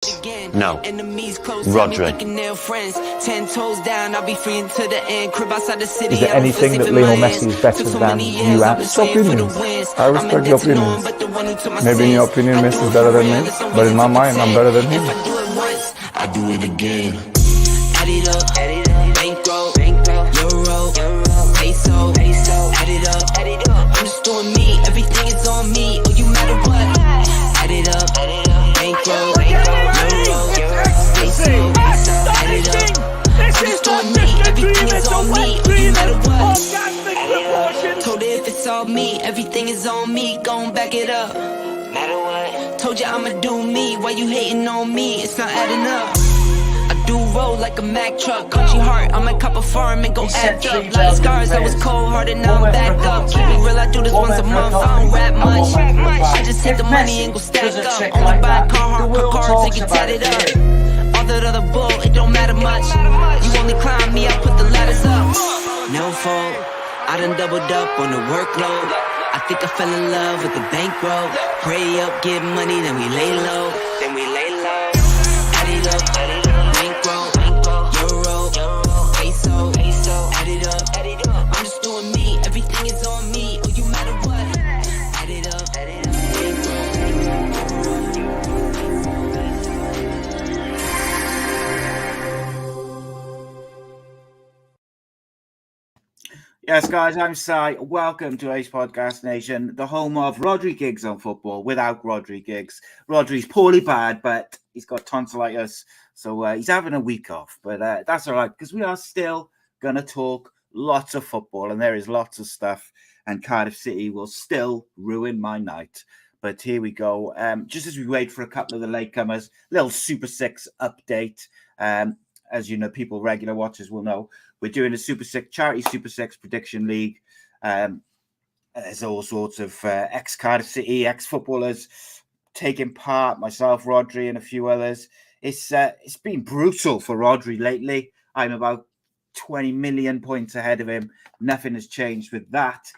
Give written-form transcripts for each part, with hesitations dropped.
No. Rhodri. Is there anything that Lionel Messi is better than you at? It's opinions. I respect your opinions. Maybe in your opinion Messi is better than me, but in my mind I'm better than him. I do it again. Add it up, bankroll, euro, peso, add it up. I'm just doing me, everything is on me. Oh, you matter what? Add it up, bankroll, euro, peso, add it up. I'm just doing me, everything is on me. Oh, you matter what? Told her if it's all me, everything is on me. Gon' back it up. Matter what? Told you I'ma do me. Why you hating on me? It's not adding up. I do roll like a Mack truck. Country heart, I might cop a farm and go act up. Like scars, I was cold-hearted, now I'm back up. Keep it real, I do this once a month. I don't rap much. I just hit the money and go stack up. Only buy cards and get tatted up. All that other bull, it don't matter much. You only climb me, I put the ladders up. No fault, I done doubled up on the workload. I think I fell in love with the bankroll. Pray up, get money, then we lay low. Add it up, bankroll, euro, peso, add it up. I'm just doing me, everything is on me. Oh, you matter what? Add it up, Yes, guys, I'm Si. Welcome to Ace Podcast Nation, the home of Rhodri Giggs on football without Rhodri Giggs. Rhodri's poorly bad, but he's got tonsillitis, so he's having a week off. But that's all right, because we are still going to talk lots of football, and there is lots of stuff, and Cardiff City will still ruin my night. But here we go. Just as we wait for a couple of the latecomers, little Super 6 update. As you know, people, regular watchers will know, we're doing a charity Super 6 prediction league. There's all sorts of ex-Cardiff City, ex-footballers taking part, myself, Rhodri, and a few others. It's been brutal for Rhodri lately. I'm about 20 million points ahead of him. Nothing has changed with that.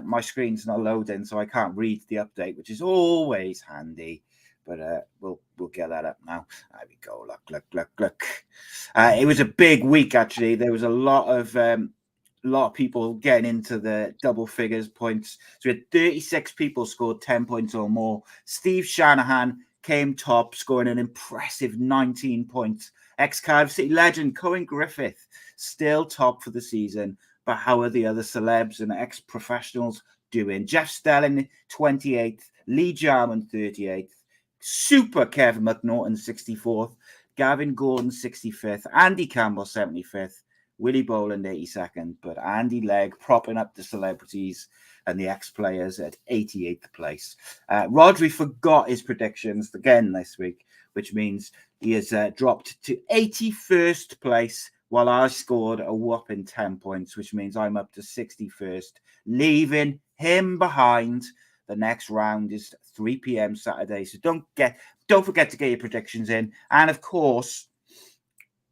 My screen's not loading, so I can't read the update, which is always handy. But we'll get that up now. There we go. Look. It was a big week, actually. There was a lot of people getting into the double figures points. So we had 36 people scored 10 points or more. Steve Shanahan came top, scoring an impressive 19 points. Ex-Cardiff City legend Cohen Griffith still top for the season. But how are the other celebs and ex-professionals doing? Jeff Stelling, 28th. Lee Jarman, 38th. Super Kevin McNaughton, 64th. Gavin Gordon, 65th. Andy Campbell, 75th. Willie Boland, 82nd. But Andy Legg propping up the celebrities and the ex-players at 88th place. Rhodri forgot his predictions again this week, which means he has dropped to 81st place, while I scored a whopping 10 points, which means I'm up to 61st, leaving him behind. The next round is 3 p.m. Saturday, so don't forget to get your predictions in. And of course,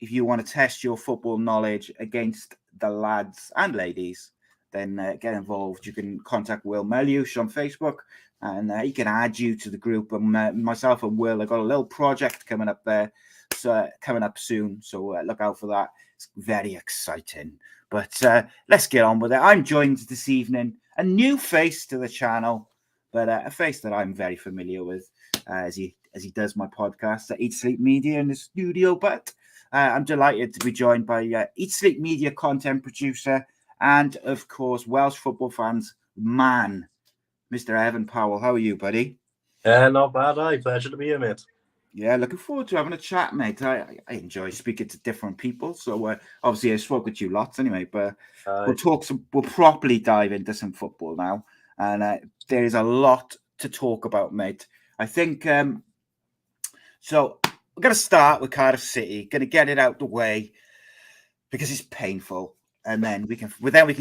if you want to test your football knowledge against the lads and ladies, then get involved. You can contact Will Meliush on Facebook, and he can add you to the group. And myself and Will, I've got a little project coming up there, so coming up soon. So look out for that. It's very exciting. But let's get on with it. I'm joined this evening, a new face to the channel, but a face that I'm very familiar with as he does my podcast at Eat Sleep Media in the studio. But I'm delighted to be joined by Eat Sleep Media content producer and, of course, Welsh football fans man, Mr. Evan Powell. How are you, buddy? Not bad. Pleasure to be here, mate. Yeah, looking forward to having a chat, mate. I enjoy speaking to different people. So obviously I spoke with you lots anyway, but we'll properly dive into some football now. And there is a lot to talk about, mate. I think so. We're going to start with Cardiff City. Going to get it out the way because it's painful, and then we can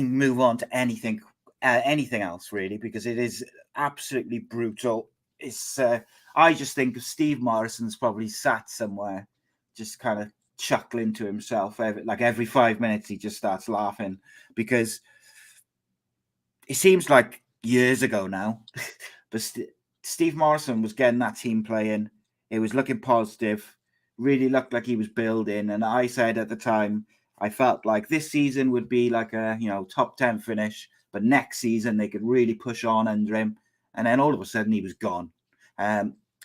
move on to anything else really, because it is absolutely brutal. It's I just think Steve Morrison's probably sat somewhere, just kind of chuckling to himself. Every 5 minutes, he just starts laughing because it seems like years ago now, but Steve Morrison was getting that team playing It was looking positive, really looked like he was building. And I said at the time, I felt like this season would be like a, top 10 finish, but next season they could really push on under him. And then all of a sudden he was gone.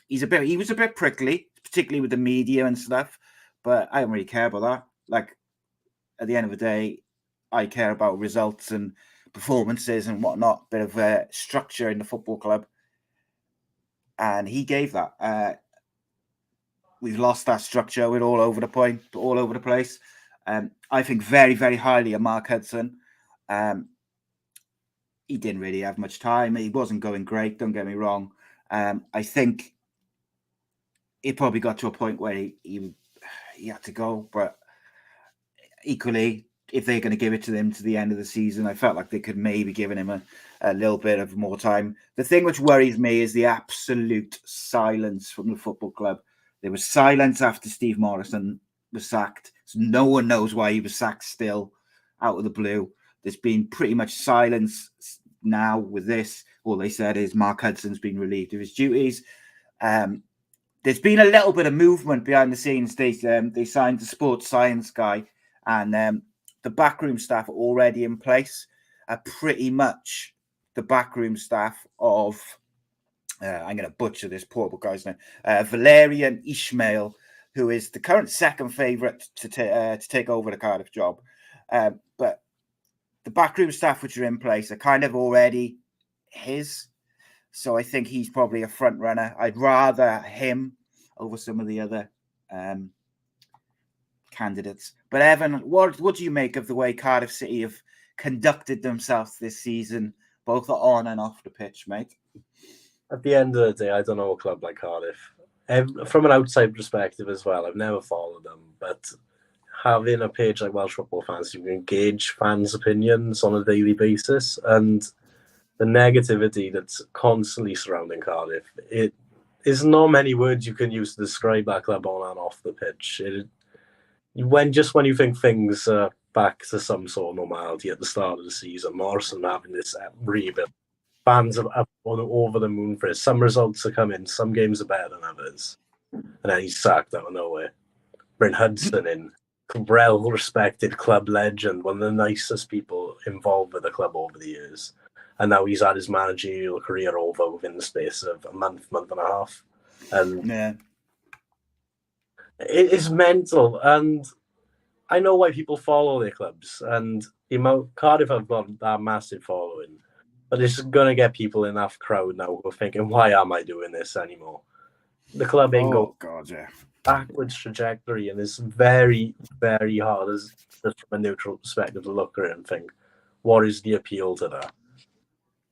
He was a bit prickly, particularly with the media and stuff, but I don't really care about that. Like, at the end of the day, I care about results and performances and whatnot, bit of structure in the football club. And he gave that. We've lost that structure. We're all over the place. I think very, very highly of Mark Hudson. He didn't really have much time. He wasn't going great, don't get me wrong. I think it probably got to a point where he had to go. But equally, if they're going to give it to him to the end of the season, I felt like they could maybe give him a little bit of more time. The thing which worries me is the absolute silence from the football club. There was silence after Steve Morrison was sacked. So no one knows why he was sacked still, out of the blue. There's been pretty much silence now with this. All they said is Mark Hudson's been relieved of his duties. There's been a little bit of movement behind the scenes. They signed the sports science guy, and the backroom staff are already in place. Pretty much the backroom staff of... I'm going to butcher this poor guy's name. Valerian Ismail, who is the current second favourite to take over the Cardiff job. But the backroom staff which are in place are kind of already his. So I think he's probably a front runner. I'd rather him over some of the other candidates. But Evan, what do you make of the way Cardiff City have conducted themselves this season, both on and off the pitch, mate? At the end of the day, I don't know a club like Cardiff. From an outside perspective as well, I've never followed them, but having a page like Welsh Football Fans, you can engage fans' opinions on a daily basis, and the negativity that's constantly surrounding Cardiff, it is not many words you can use to describe that club on and off the pitch. When you think things are back to some sort of normality at the start of the season, Morrison having this rebuild, fans are over the moon for it. Some results are coming, some games are better than others. And then he's sacked out of nowhere. Bryn Hudson in, well-respected club legend, one of the nicest people involved with the club over the years. And now he's had his managerial career over within the space of a month and a half. And yeah, it is mental. And I know why people follow their clubs. And Cardiff have got that massive following. But it's going to get people in that crowd now who are thinking, why am I doing this anymore? The club ain't going backwards trajectory, and it's very, very hard as from a neutral perspective to look at it and think, what is the appeal to that?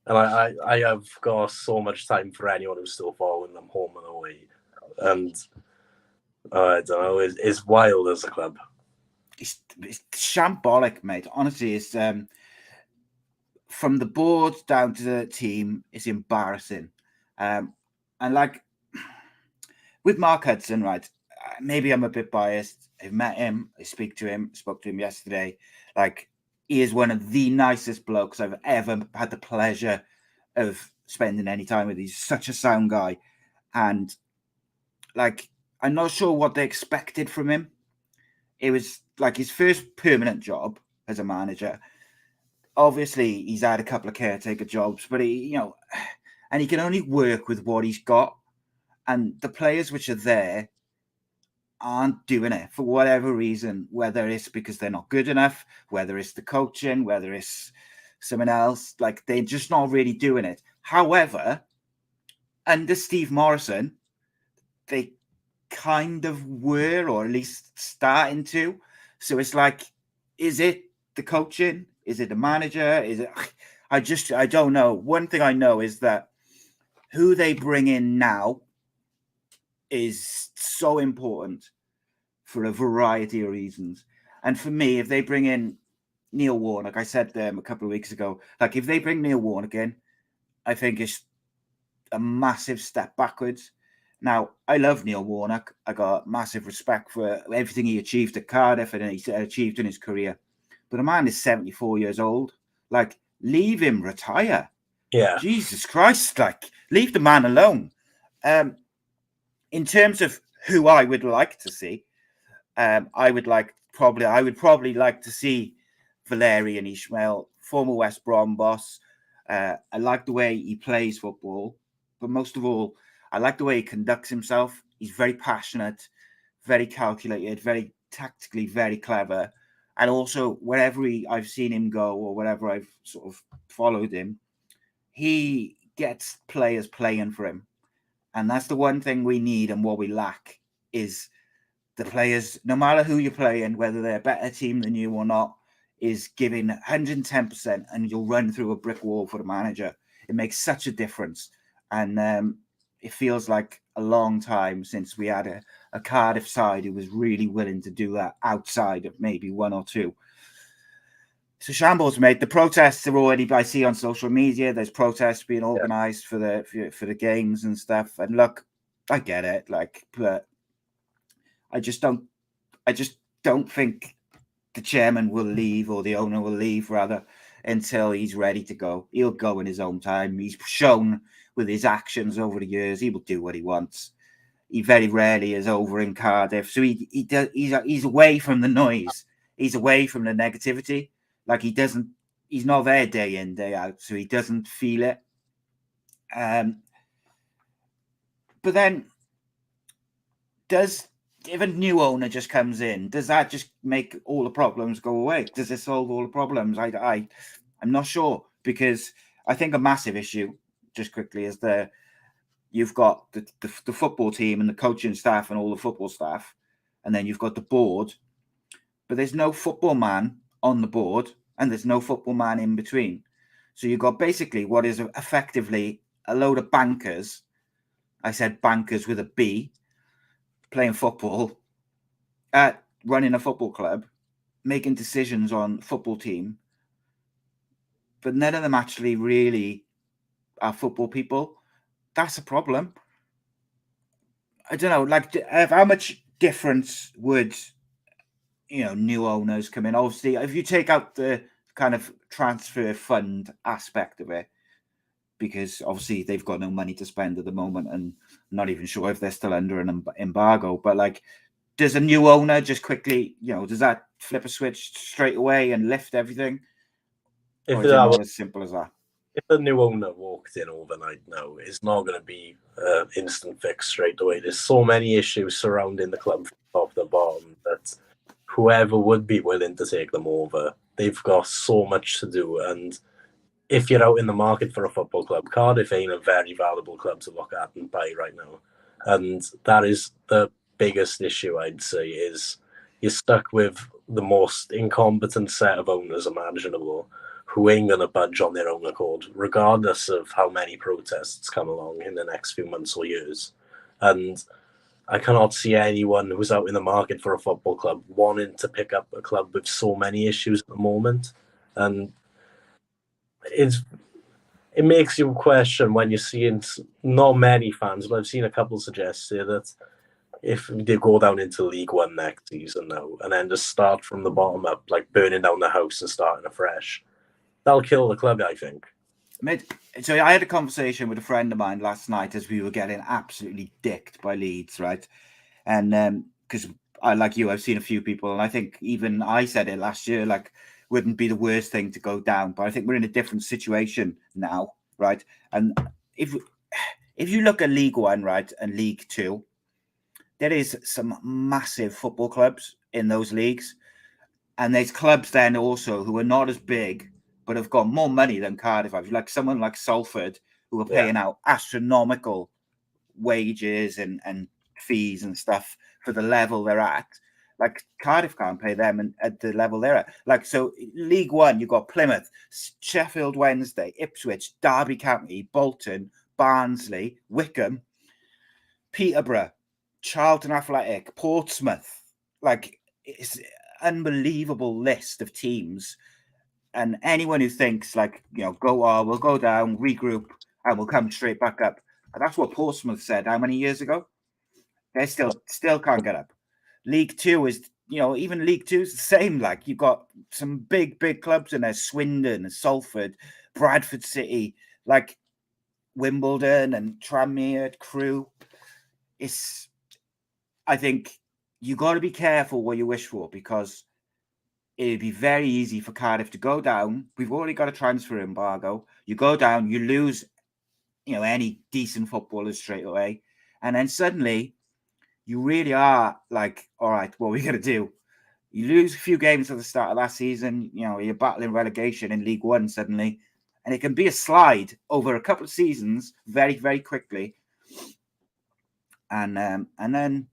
And I have got so much time for anyone who's still following them home and away. And I don't know, it's wild as a club. It's shambolic, mate. Honestly, it's... from the board down to the team, it's embarrassing. And like with Mark Hudson, right, maybe I'm a bit biased. I've met him, spoke to him yesterday. Like, he is one of the nicest blokes I've ever had the pleasure of spending any time with. He's such a sound guy. And like, I'm not sure what they expected from him. It was like his first permanent job as a manager. Obviously, he's had a couple of caretaker jobs, but and he can only work with what he's got. And the players which are there aren't doing it for whatever reason, whether it's because they're not good enough, whether it's the coaching, whether it's someone else, like they're just not really doing it. However, under Steve Morrison, they kind of were, or at least starting to. So it's like, is it the coaching? Is it the manager? Is it? I don't know. One thing I know is that who they bring in now is so important for a variety of reasons. And for me, if they bring in Neil Warnock, I said a couple of weeks ago, like if they bring Neil Warnock in, I think it's a massive step backwards. Now, I love Neil Warnock. I got massive respect for everything he achieved at Cardiff and he achieved in his career. But a man is 74 years old. Like, leave him retire. Yeah. Jesus Christ. Like, leave the man alone. in terms of who I would like to see, I would probably like to see Valerian Ismail, former West Brom boss. I like the way he plays football, but most of all, I like the way he conducts himself. He's very passionate, very calculated, very tactically, very clever. And also, wherever I've seen him go or wherever I've sort of followed him, he gets players playing for him. And that's the one thing we need and what we lack is the players, no matter who you're playing, whether they're a better team than you or not, is giving 110% and you'll run through a brick wall for the manager. It makes such a difference. And it feels like a long time since we had a Cardiff side who was really willing to do that outside of maybe one or two. So shambles, mate. The protests are already, I see on social media, there's protests being organised for the games and stuff. And look, I get it, but I just don't think the chairman will leave, or the owner will leave rather, until he's ready to go. He'll go in his own time. He's shown with his actions over the years he will do what he wants. He very rarely is over in Cardiff, so he's away from the noise. He's away from the negativity. Like he's not there day in, day out, so he doesn't feel it. But then, if a new owner just comes in, does that just make all the problems go away? Does it solve all the problems? I'm not sure, because I think a massive issue, just quickly, is you've got the football team and the coaching staff and all the football staff, and then you've got the board, but there's no football man on the board, and there's no football man in between. So you've got basically what is effectively a load of bankers. I said bankers with a B, playing football, running a football club, making decisions on football team, but none of them actually really are football people. That's a problem. I don't know, like how much difference would new owners come in? Obviously, if you take out the kind of transfer fund aspect of it, because obviously they've got no money to spend at the moment, and I'm not even sure if they're still under an embargo. But like, does a new owner just quickly, does that flip a switch straight away and lift everything? Or is it not as simple as that? If a new owner walked in overnight, no, it's not going to be instant fix straight away. There's so many issues surrounding the club from top to bottom that whoever would be willing to take them over, they've got so much to do. And if you're out in the market for a football club, Cardiff ain't a very valuable club to look at and buy right now. And that is the biggest issue, I'd say, is you're stuck with the most incompetent set of owners imaginable, who ain't going to budge on their own accord, regardless of how many protests come along in the next few months or years. And I cannot see anyone who's out in the market for a football club wanting to pick up a club with so many issues at the moment. And it makes you question when you're seeing not many fans, but I've seen a couple suggest here that if they go down into League One next season now and then just start from the bottom up, like burning down the house and starting afresh, that'll kill the club, I think. So I had a conversation with a friend of mine last night as we were getting absolutely dicked by Leeds, right? And because I, like you, I've seen a few people, and I think even I said it last year, like, wouldn't be the worst thing to go down. But I think we're in a different situation now, right? And if you look at League One, right, and League Two, there is some massive football clubs in those leagues. And there's clubs then also who are not as big, but have got more money than Cardiff have. Like someone like Salford, who are paying out astronomical wages and fees and stuff for the level they're at. Like Cardiff can't pay them at the level they're at. Like, so League One, you've got Plymouth, Sheffield Wednesday, Ipswich, Derby County, Bolton, Barnsley, Wickham, Peterborough, Charlton Athletic, Portsmouth. Like, it's an unbelievable list of teams. And anyone who thinks like, we'll go down, regroup, and we'll come straight back up. And that's what Portsmouth said how many years ago? They still can't get up. League Two is, even League Two is the same. Like, you've got some big clubs in there: Swindon, Salford, Bradford City, like Wimbledon and Tranmere, Crewe. I think you got to be careful what you wish for, because it'd be very easy for Cardiff to go down. We've already got a transfer embargo. You go down, you lose, any decent footballers straight away, and then suddenly you really are like, all right, what are we going to do? You lose a few games at the start of last season, you're battling relegation in League One suddenly, and it can be a slide over a couple of seasons very, very quickly. And then,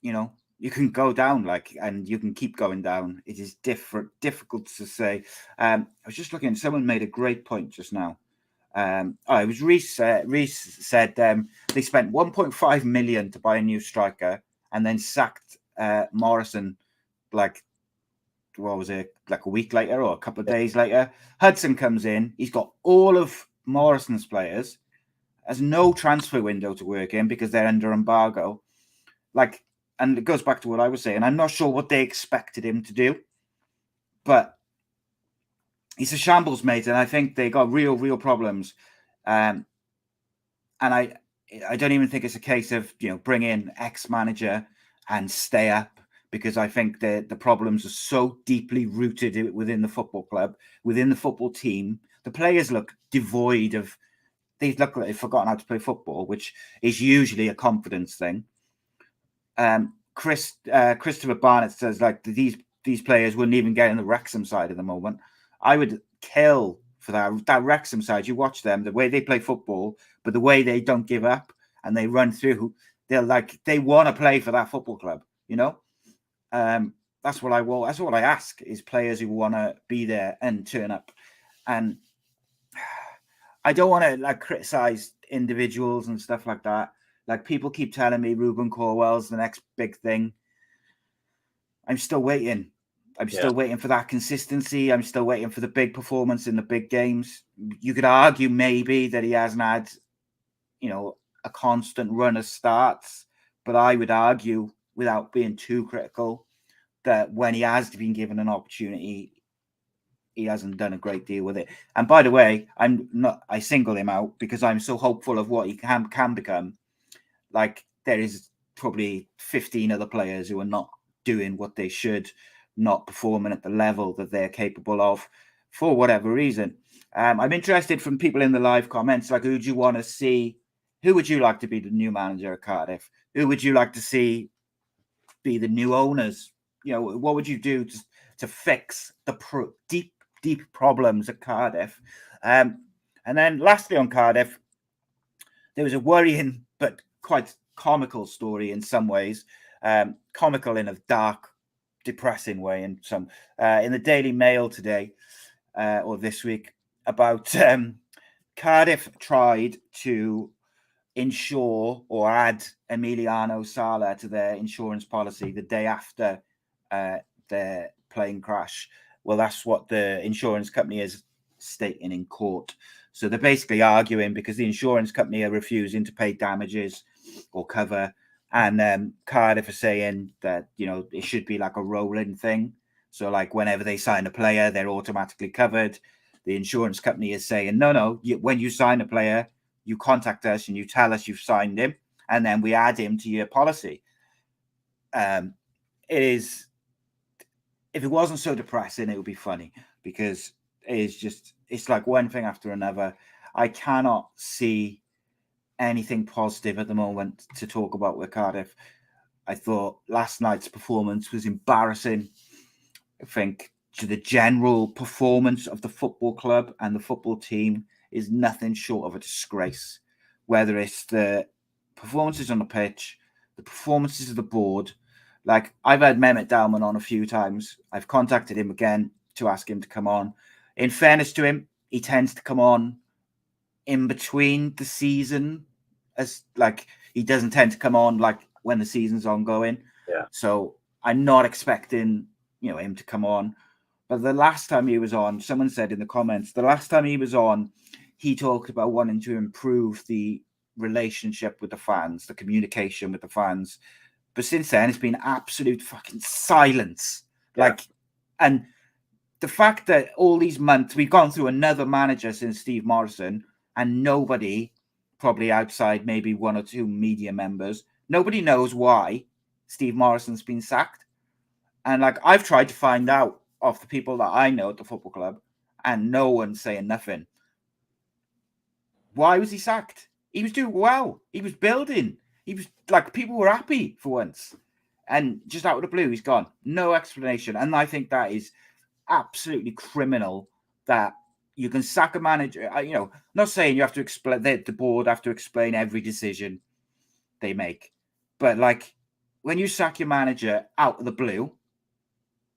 you can go down and you can keep going down. It is difficult to say. I was just looking, someone made a great point just now. It was Reese. Reese said they spent 1.5 million to buy a new striker and then sacked Morrison what was it, like a week later or a couple of days later. Hudson comes in. He's got all of Morrison's players, has no transfer window to work in because they're under embargo. And it goes back to what I was saying. I'm not sure what they expected him to do, but he's a shambles, mate, and I think they got real problems. And I don't even think it's a case of bring in ex-manager and stay up, because I think the problems are so deeply rooted within the football club, within the football team. The players look devoid of. They look like they've forgotten how to play football, which is usually a confidence thing. Christopher Barnett says these players wouldn't even get in the Wrexham side at the moment. I would kill for that Wrexham side. You watch them, the way they play football, but the way they don't give up and they run through. They want to play for that football club. That's what I want. That's what I ask, is players who want to be there and turn up. And I don't want to criticize individuals and stuff like that. People keep telling me Ruben Corwell's the next big thing. I'm still waiting. I'm still waiting for that consistency. I'm still waiting for the big performance in the big games. You could argue maybe that he hasn't had, a constant run of starts, but I would argue, without being too critical, that when he has been given an opportunity, he hasn't done a great deal with it. And by the way, I single him out because I'm so hopeful of what he can become. There is probably 15 other players who are not doing what they should, not performing at the level that they're capable of for whatever reason. I'm interested from people in the live comments, who do you want to see? Who would you like to be the new manager at Cardiff? Who would you like to see be the new owners? What would you do to fix the deep problems at Cardiff? And then lastly on Cardiff, there was a worrying but quite comical story in some ways, comical in a dark, depressing way in some, in the Daily Mail today or this week, about Cardiff tried to insure or add Emiliano Sala to their insurance policy the day after their plane crash. Well, that's what the insurance company is stating in court. So they're basically arguing because the insurance company are refusing to pay damages or cover, and Cardiff are saying that it should be like a rolling thing. So whenever they sign a player, they're automatically covered. The insurance company is saying no. When you sign a player, you contact us and you tell us you've signed him, and then we add him to your policy. It is. If it wasn't so depressing, it would be funny, because it's like one thing after another. I cannot see anything positive at the moment to talk about with Cardiff. I thought last night's performance was embarrassing. I think the general performance of the football club and the football team is nothing short of a disgrace. Whether it's the performances on the pitch, the performances of the board. I've had Mehmet Dalman on a few times. I've contacted him again to ask him to come on. In fairness to him, he tends to come on in between the season, as he doesn't tend to come on when the season's ongoing. Yeah. So I'm not expecting him to come on. But the last time he was on, someone said in the comments, the last time he was on, he talked about wanting to improve the relationship with the fans, the communication with the fans. But since then, it's been absolute fucking silence. And the fact that all these months, we've gone through another manager since Steve Morrison, and nobody, probably outside maybe one or two media members, nobody knows why Steve Morrison's been sacked. And like I've tried to find out of the people that I know at the football club, and no one's saying nothing. Why was he sacked? He was doing well. He was building. He was like, people were happy for once. And just out of the blue, he's gone. No explanation. And I think that is absolutely criminal that you can sack a manager. Not saying you have to explain, the board have to explain every decision they make. But like when you sack your manager out of the blue,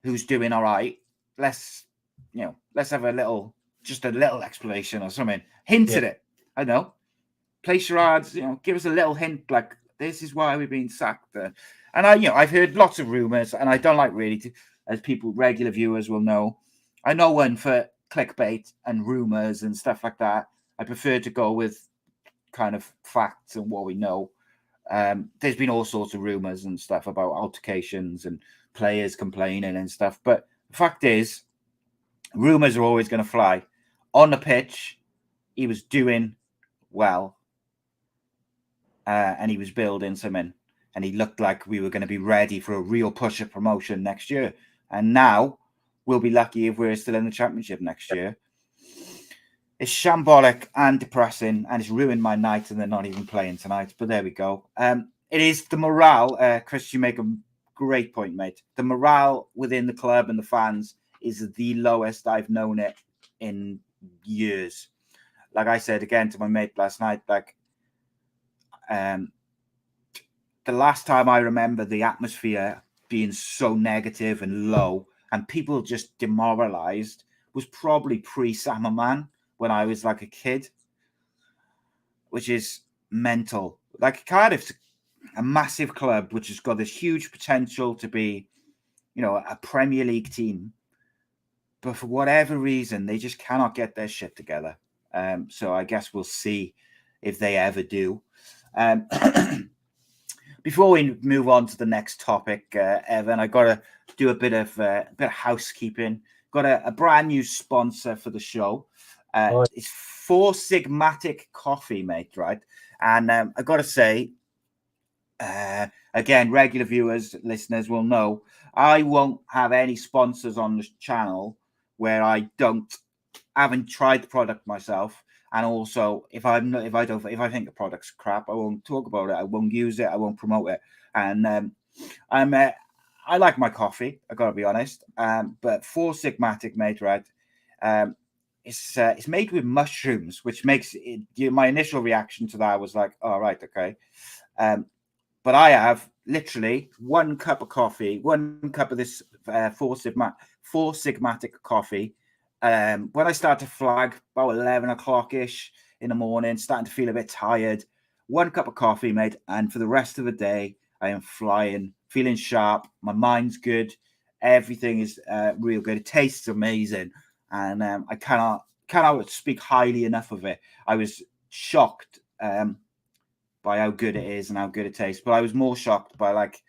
who's doing all right, let's have a little explanation or something. Hint at it. I know. Play charades, give us a little hint, like this is why we've been sacked. And I've heard lots of rumors, and I don't like really to, as people, regular viewers will know, I know one for clickbait and rumors and stuff like that. I prefer to go with kind of facts and what we know. There's been all sorts of rumors and stuff about altercations and players complaining and stuff. But the fact is, rumors are always going to fly. On the pitch, he was doing well. And he was building something. And he looked like we were going to be ready for a real push of promotion next year. And now we'll be lucky if we're still in the Championship next year. It's shambolic and depressing, and it's ruined my night, and they're not even playing tonight. But there we go. It is the morale. Chris, you make a great point, mate. The morale within the club and the fans is the lowest I've known it in years. Like I said again to my mate last night, like the last time I remember the atmosphere being so negative and low and people just demoralized was probably pre-Samaman when I was like a kid, which is mental. Like Cardiff's a massive club which has got this huge potential to be, a Premier League team, but for whatever reason they just cannot get their shit together. So I guess we'll see if they ever do. Before we move on to the next topic, Evan, I got to do a bit of housekeeping. Got a brand new sponsor for the show. It's Four Sigmatic Coffee, mate, right? And I got to say, again, regular viewers, listeners will know, I won't have any sponsors on the channel where I haven't tried the product myself. And also, if I think the product's crap, I won't talk about it. I won't use it. I won't promote it. And I like my coffee. I gotta be honest. But Four Sigmatic, mate, right? It's made with mushrooms, which makes it. My initial reaction to that was like, "Oh, right, okay." But I have literally 1 cup of coffee, 1 cup of this Four Sigmatic coffee. When I start to flag about 11 o'clock-ish in the morning, starting to feel a bit tired, 1 cup of coffee, mate, and for the rest of the day, I am flying, feeling sharp. My mind's good. Everything is real good. It tastes amazing. And I cannot speak highly enough of it. I was shocked by how good it is and how good it tastes, but I was more shocked by like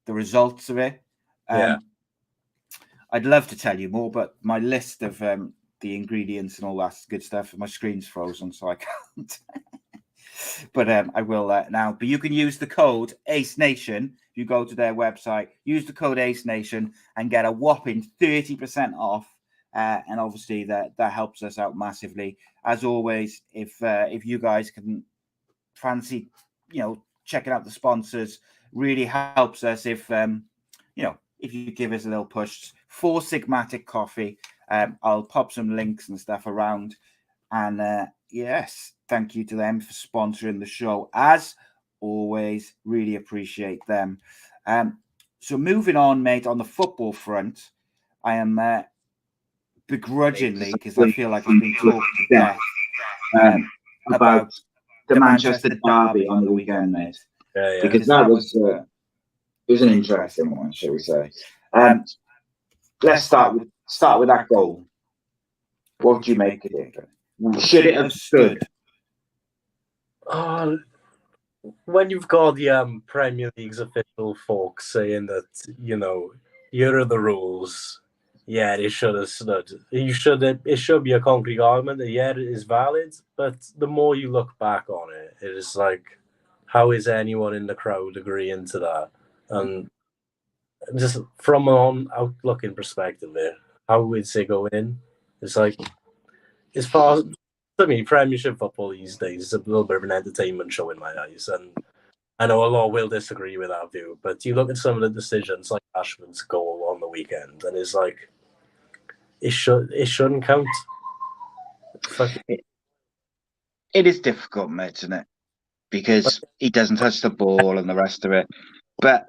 the results of it. I'd love to tell you more, but my list of the ingredients and all that good stuff, my screen's frozen, so I can't. But I will now. But you can use the code Ace Nation. You go to their website, use the code Ace Nation, and get a whopping 30% off. And obviously that helps us out massively. As always, if you guys can fancy, checking out the sponsors, really helps us. If you give us a little push. Four Sigmatic Coffee. I'll pop some links and stuff around. And yes, thank you to them for sponsoring the show. As always, really appreciate them. So moving on, mate, on the football front, I am begrudgingly, because I feel like it's been talked to death about the Manchester derby on the weekend, mate. Yeah. Because that was it was an interesting one, shall we say. Let's start with that goal. What do you make of it? Should it have stood? When you've got the Premier League's official folks saying that, here are the rules, it should have stood. It should be a concrete argument that, it is valid, but the more you look back on it, it is like, how is anyone in the crowd agreeing to that? And just from an outlooking perspective there, how would it go in? It's like, as far as, to me, Premiership football these days is a little bit of an entertainment show in my eyes. And I know a lot will disagree with that view, but you look at some of the decisions, like Ashman's goal on the weekend, and it's like, it shouldn't count. It is difficult, mate, isn't it? Because he doesn't touch the ball and the rest of it, but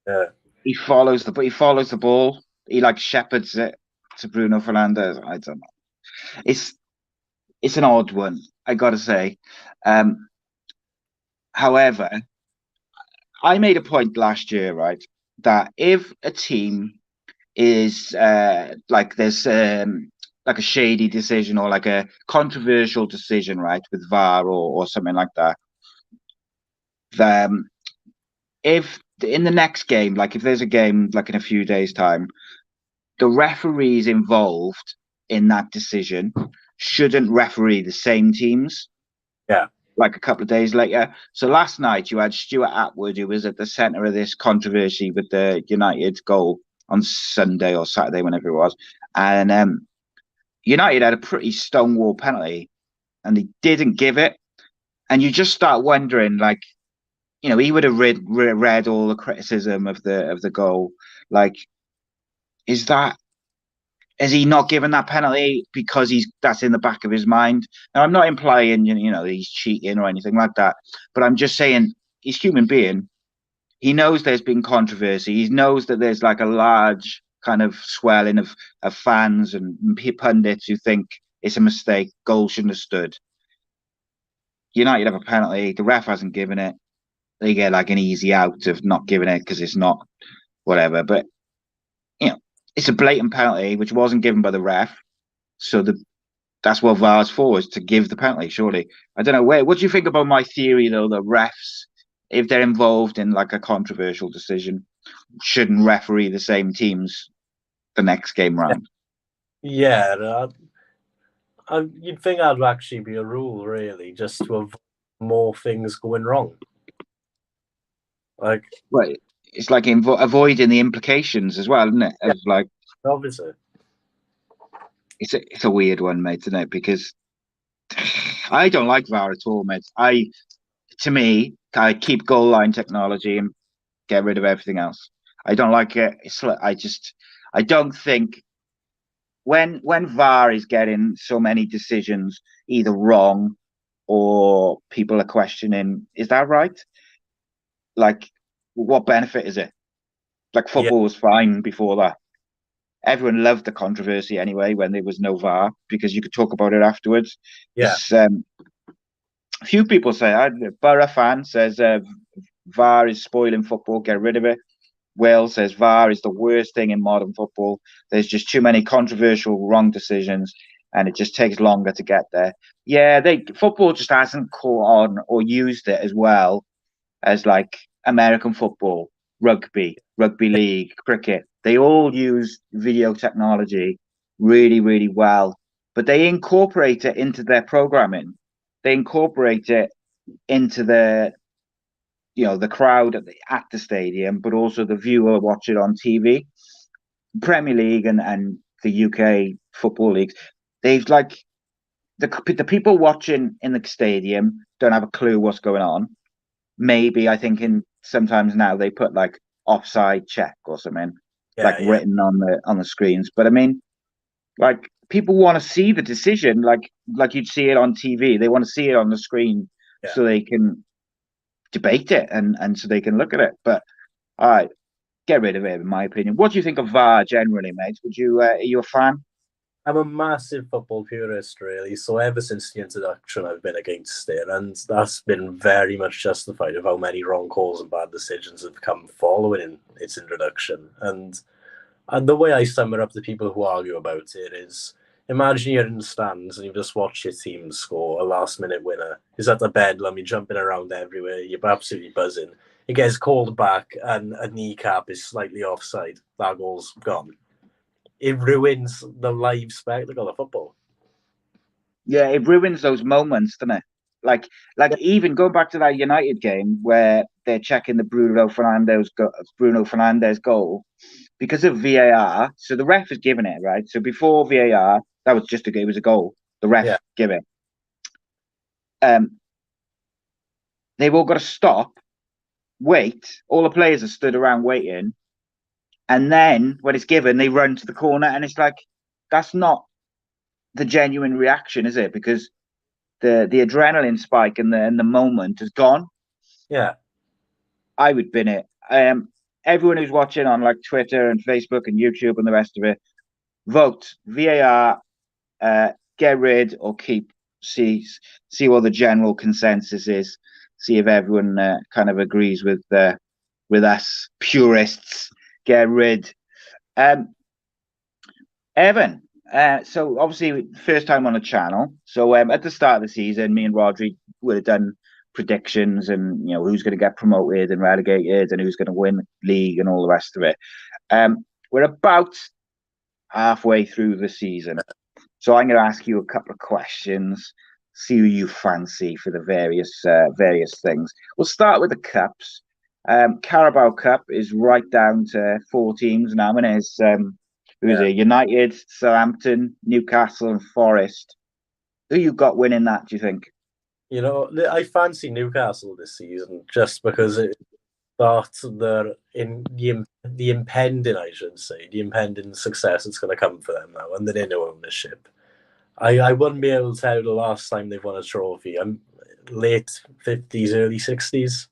Yeah. he follows the ball. He like shepherds it to Bruno Fernandes. I don't know. It's an odd one, I gotta say. However, I made a point last year, right, that if a team is like there's like a shady decision or like a controversial decision, right, with VAR or something like that, if in the next game, like if there's a game like in a few days' time, the referees involved in that decision shouldn't referee the same teams. Yeah. Like a couple of days later. So last night you had Stuart Atwood, who was at the centre of this controversy with the United goal on Sunday or Saturday, whenever it was. And United had a pretty stonewall penalty and he didn't give it. And you just start wondering, like, you know, he would have read all the criticism of the goal. Like, has he not given that penalty because that's in the back of his mind? Now, I'm not implying, you know, he's cheating or anything like that, but I'm just saying he's a human being. He knows there's been controversy. He knows that there's like a large kind of swelling of fans and pundits who think it's a mistake. Goal shouldn't have stood. United have a penalty. The ref hasn't given it. They get like an easy out of not giving it because it's not whatever. But, you know, it's a blatant penalty which wasn't given by the ref. So that's what VAR's for, is to give the penalty, surely. I don't know. What do you think about my theory, though, that refs, if they're involved in like a controversial decision, shouldn't referee the same teams the next game round? Yeah, you'd think that'd actually be a rule, really, just to avoid more things going wrong. Like, well, it's like avoiding the implications as well, isn't it? Of like, obviously, it's a weird one, mate, isn't it? Because I don't like VAR at all, mate. To me, I keep goal line technology and get rid of everything else. I don't like it. It's like, I don't think when VAR is getting so many decisions either wrong or people are questioning, is that right? Like, what benefit is it? Like, football was fine before that. Everyone loved the controversy anyway when there was no VAR because you could talk about it afterwards. Yeah. A few people say, Borough fan says VAR is spoiling football, get rid of it. Will says VAR is the worst thing in modern football. There's just too many controversial wrong decisions and it just takes longer to get there. Yeah, football just hasn't caught on or used it as well as like American football, rugby league, cricket. They all use video technology really, really well, but they incorporate it into their programming. They incorporate it into the crowd at the stadium, but also the viewer watch it on TV. Premier League and the UK football leagues, they've like the people watching in the stadium don't have a clue what's going on. Maybe I think sometimes now they put like offside check or something written on the screens. But I mean, like, people want to see the decision, like you'd see it on TV. They want to see it on the screen so they can debate it and so they can look at it. But all right, get rid of it, in my opinion. What do you think of VAR generally, mate? Are you a fan? I'm a massive football purist, really. So ever since the introduction, I've been against it, and that's been very much justified of how many wrong calls and bad decisions have come following its introduction. And the way I sum it up to people who argue about it is, imagine you're in the stands and you've just watched your team score a last-minute winner. Is at the bedlam, you're jumping around everywhere, you're absolutely buzzing. It gets called back and a kneecap is slightly offside. That goal's gone. It ruins the live spectacle of football. Yeah, it ruins those moments, doesn't it? Like even going back to that United game where they're checking the Bruno Fernandes goal because of VAR. So the ref is giving it, right? So before VAR, that was it was a goal. The ref give it. They've all got to stop, wait. All the players are stood around waiting, and then when it's given, they run to the corner, and it's like that's not the genuine reaction, is it? Because the adrenaline spike and the moment is gone. Yeah, I would bin it. Everyone who's watching on like Twitter and Facebook and YouTube and the rest of it, vote VAR, get rid or keep. See what the general consensus is. See if everyone kind of agrees with us purists. Get rid. Evan. So obviously first time on the channel. So at the start of the season, me and Rhodri would have done predictions and who's going to get promoted and relegated and who's going to win the league and all the rest of it. We're about halfway through the season, so I'm going to ask you a couple of questions, see who you fancy for the various things. We'll start with the cups. Carabao Cup is right down to 4 teams now, and it's who's it? United, Southampton, Newcastle, and Forest. Who you got winning that? Do you think? I fancy Newcastle this season just because it starts the impending, I should say, the impending success that's going to come for them now under their new ownership. I wouldn't be able to tell you the last time they've won a trophy. I'm late 50s, early 60s,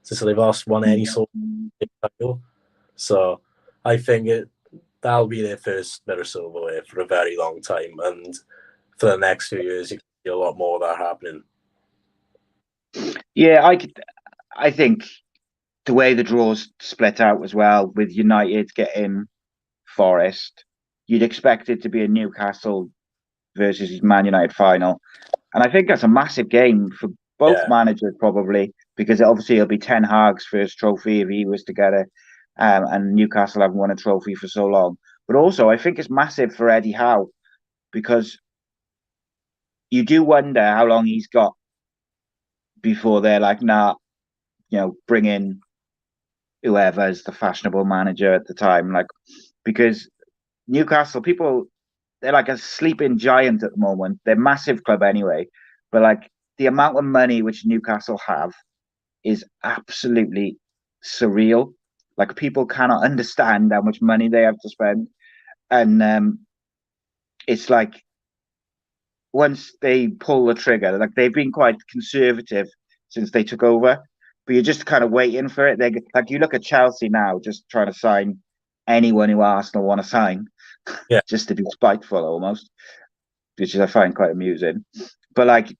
since they've last won any sort of title. So I think that'll be their first bit of silverware for a very long time, and for the next few years, you can see a lot more of that happening. Yeah, I think the way the draws split out as well, with United getting Forest, you'd expect it to be a Newcastle versus Man United final. And I think that's a massive game for both managers, probably, because obviously it'll be Ten Hag's first trophy if he was to get it. And Newcastle haven't won a trophy for so long. But also, I think it's massive for Eddie Howe, because you do wonder how long he's got before they're like, nah, bring in whoever's the fashionable manager at the time. Like, because Newcastle, they're like a sleeping giant at the moment. They're a massive club anyway. But like the amount of money which Newcastle have is absolutely surreal. Like, people cannot understand how much money they have to spend. And it's like, once they pull the trigger, like, they've been quite conservative since they took over, but you're just kind of waiting for it. Like, you look at Chelsea now, just trying to sign anyone who Arsenal want to sign, just to be spiteful almost, which I find quite amusing. But like,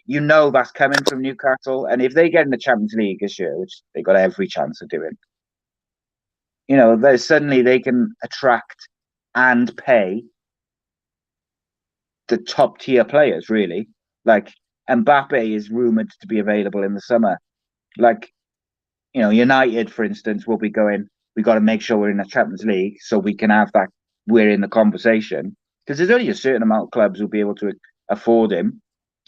that's coming from Newcastle, and if they get in the Champions League this year, which they got every chance of doing, suddenly they can attract and pay the top tier players, really. Like, Mbappe is rumored to be available in the summer. Like, United, for instance, will be going, we got to make sure we're in the Champions League so we can have that, we're in the conversation. Because there's only a certain amount of clubs who'll be able to afford him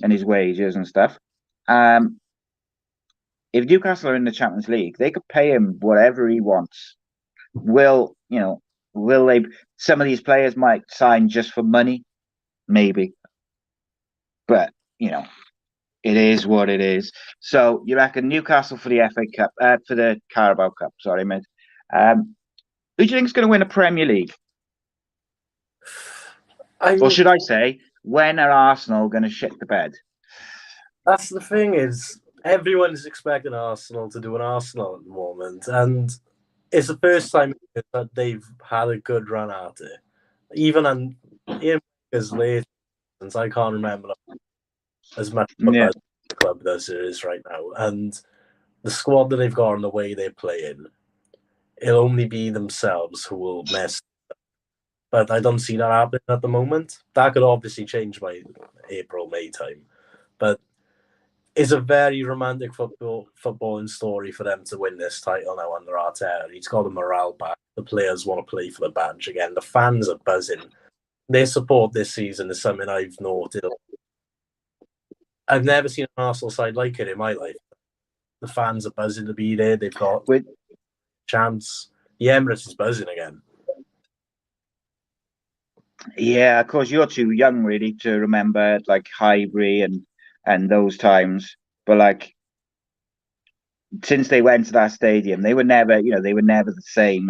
and his wages and stuff. If Newcastle are in the Champions League, they could pay him whatever he wants. Will they? Some of these players might sign just for money, maybe. But, it is what it is. So you reckon Newcastle for the FA Cup, for the Carabao Cup, sorry, mate. Who do you think is going to win a Premier League? Or should I say, when are Arsenal going to shit the bed? That's the thing, is everyone's expecting Arsenal to do an Arsenal at the moment, and it's the first time that they've had a good run at it. Even as late, since I can't remember as much about the club as it is right now. And the squad that they've got and the way they're playing, it'll only be themselves who will mess up. But I don't see that happening at the moment. That could obviously change by April, May time. But it's a very romantic footballing story for them to win this title now under Arteta. He's got the morale back. The players want to play for the badge again. The fans are buzzing. Their support this season is something I've noted I've never seen an Arsenal side like it in my life. The fans are buzzing to be there. They've got chance. The Emirates is buzzing again. Yeah, of course, you're too young really to remember like Highbury and those times. But like since they went to that stadium, they were never the same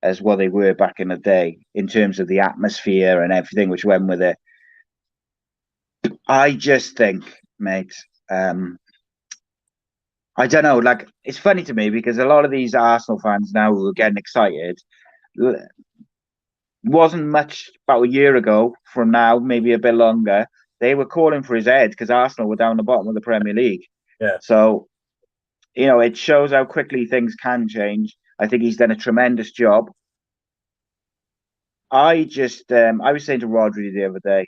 as what they were back in the day in terms of the atmosphere and everything which went with it. I just think, mate, I don't know, like it's funny to me because a lot of these Arsenal fans now who are getting excited wasn't much about a year ago from now, maybe a bit longer. They were calling for his head because Arsenal were down the bottom of the Premier League. Yeah. So, it shows how quickly things can change. I think he's done a tremendous job. I was saying to Rhodri the other day,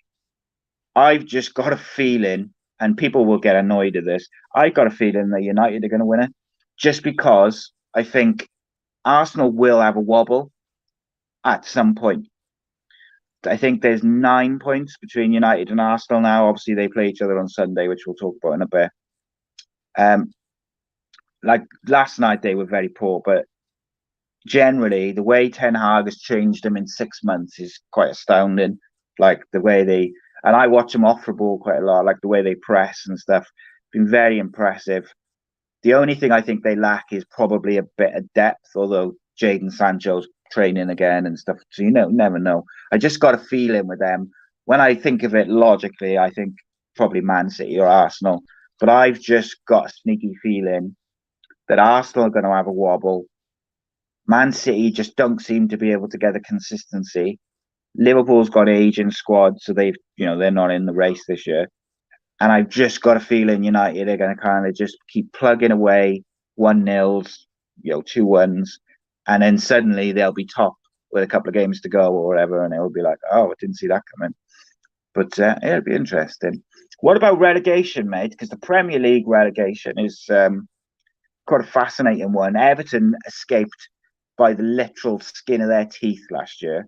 I've just got a feeling, and people will get annoyed at this, I've got a feeling that United are going to win it just because I think Arsenal will have a wobble at some point. I think there's 9 points between United and Arsenal now. Obviously, they play each other on Sunday, which we'll talk about in a bit. Like last night, they were very poor, but generally, the way Ten Hag has changed them in 6 months is quite astounding. Like the way and I watch them off the ball quite a lot, like the way they press and stuff. Been very impressive. The only thing I think they lack is probably a bit of depth, although Jadon Sancho's training again and stuff. So never know. I just got a feeling with them. When I think of it logically, I think probably Man City or Arsenal. But I've just got a sneaky feeling that Arsenal are going to have a wobble. Man City just don't seem to be able to get the consistency. Liverpool's got an aging squad, so they're not in the race this year. And I've just got a feeling United are going to kind of just keep plugging away 1-0s, 2-1s, and then suddenly they'll be top with a couple of games to go or whatever, and it'll be like, oh, I didn't see that coming. But it'll be interesting. What about relegation, mate? Because the Premier League relegation is quite a fascinating one. Everton escaped by the literal skin of their teeth last year,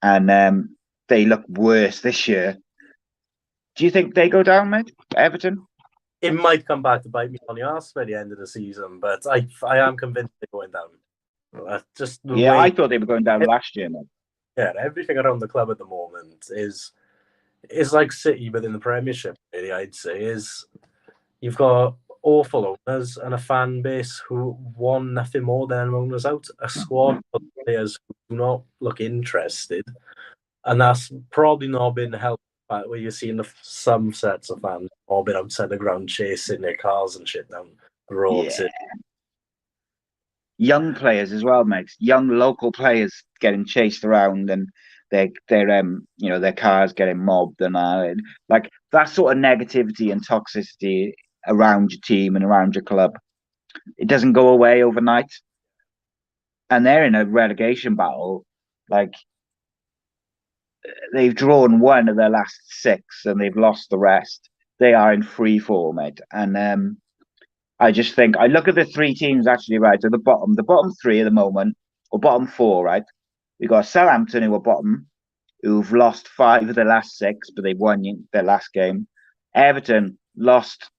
and they look worse this year. Do you think they go down, mate? Everton? It might come back to bite me on the arse by the end of the season, but I am convinced they're going down. I thought they were going down last year, mate. Yeah, everything around the club at the moment is like City within the Premiership, really, I'd say. You've got awful owners and a fan base who want nothing more than owners out. A squad of players who do not look interested. And that's probably not been helped by where you're seeing some sets of fans all been outside the ground chasing their cars and shit down the roads. Yeah. Young players as well, mate. Young local players getting chased around and their cars getting mobbed and like that sort of negativity and toxicity around your team and around your club. It doesn't go away overnight. And they're in a relegation battle. Like they've drawn 1 of their last 6 and they've lost the rest. They are in free fall, mate. And I just think I look at the 3 teams actually right at the bottom 3 at the moment, or bottom 4, right? We've got Southampton who are bottom, who've lost 5 of their last 6, but they've won their last game. Everton lost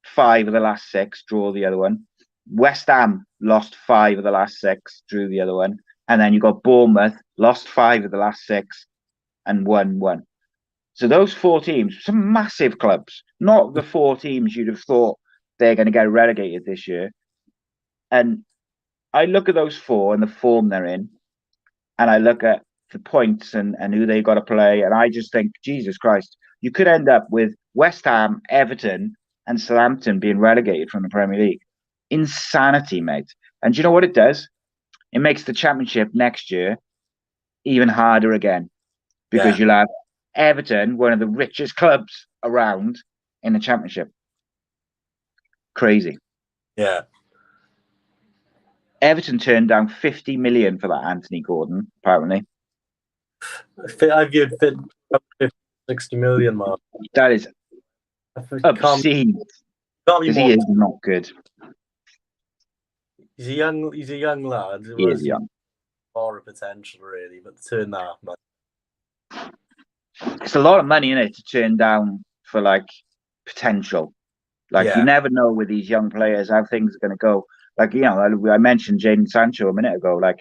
5 of the last 6, draw the other one. West Ham lost 5 of the last 6, drew the other one. And then you got Bournemouth, lost 5 of the last 6 and won 1. So those 4 teams, some massive clubs, not the 4 teams you'd have thought they're going to get relegated this year. And I look at those 4 and the form they're in, and I look at the points and who they got to play, and I just think, Jesus Christ, you could end up with West Ham, Everton, and Southampton being relegated from the Premier League. Insanity, mate. And do you know what it does? It makes the Championship next year even harder again, because you'll have Everton, one of the richest clubs around, in the Championship. Crazy. Yeah. Everton turned down 50 million for that Anthony Gordon, apparently. I've viewed 60 million mark. That is obscene. Because he is not good. He's a young lad. He is young. More potential, really, but turn that much. It's a lot of money in it to turn down for like potential. Like you Yeah. never know with these young players how things are going to go. Like I mentioned Jadon Sancho a minute ago. Like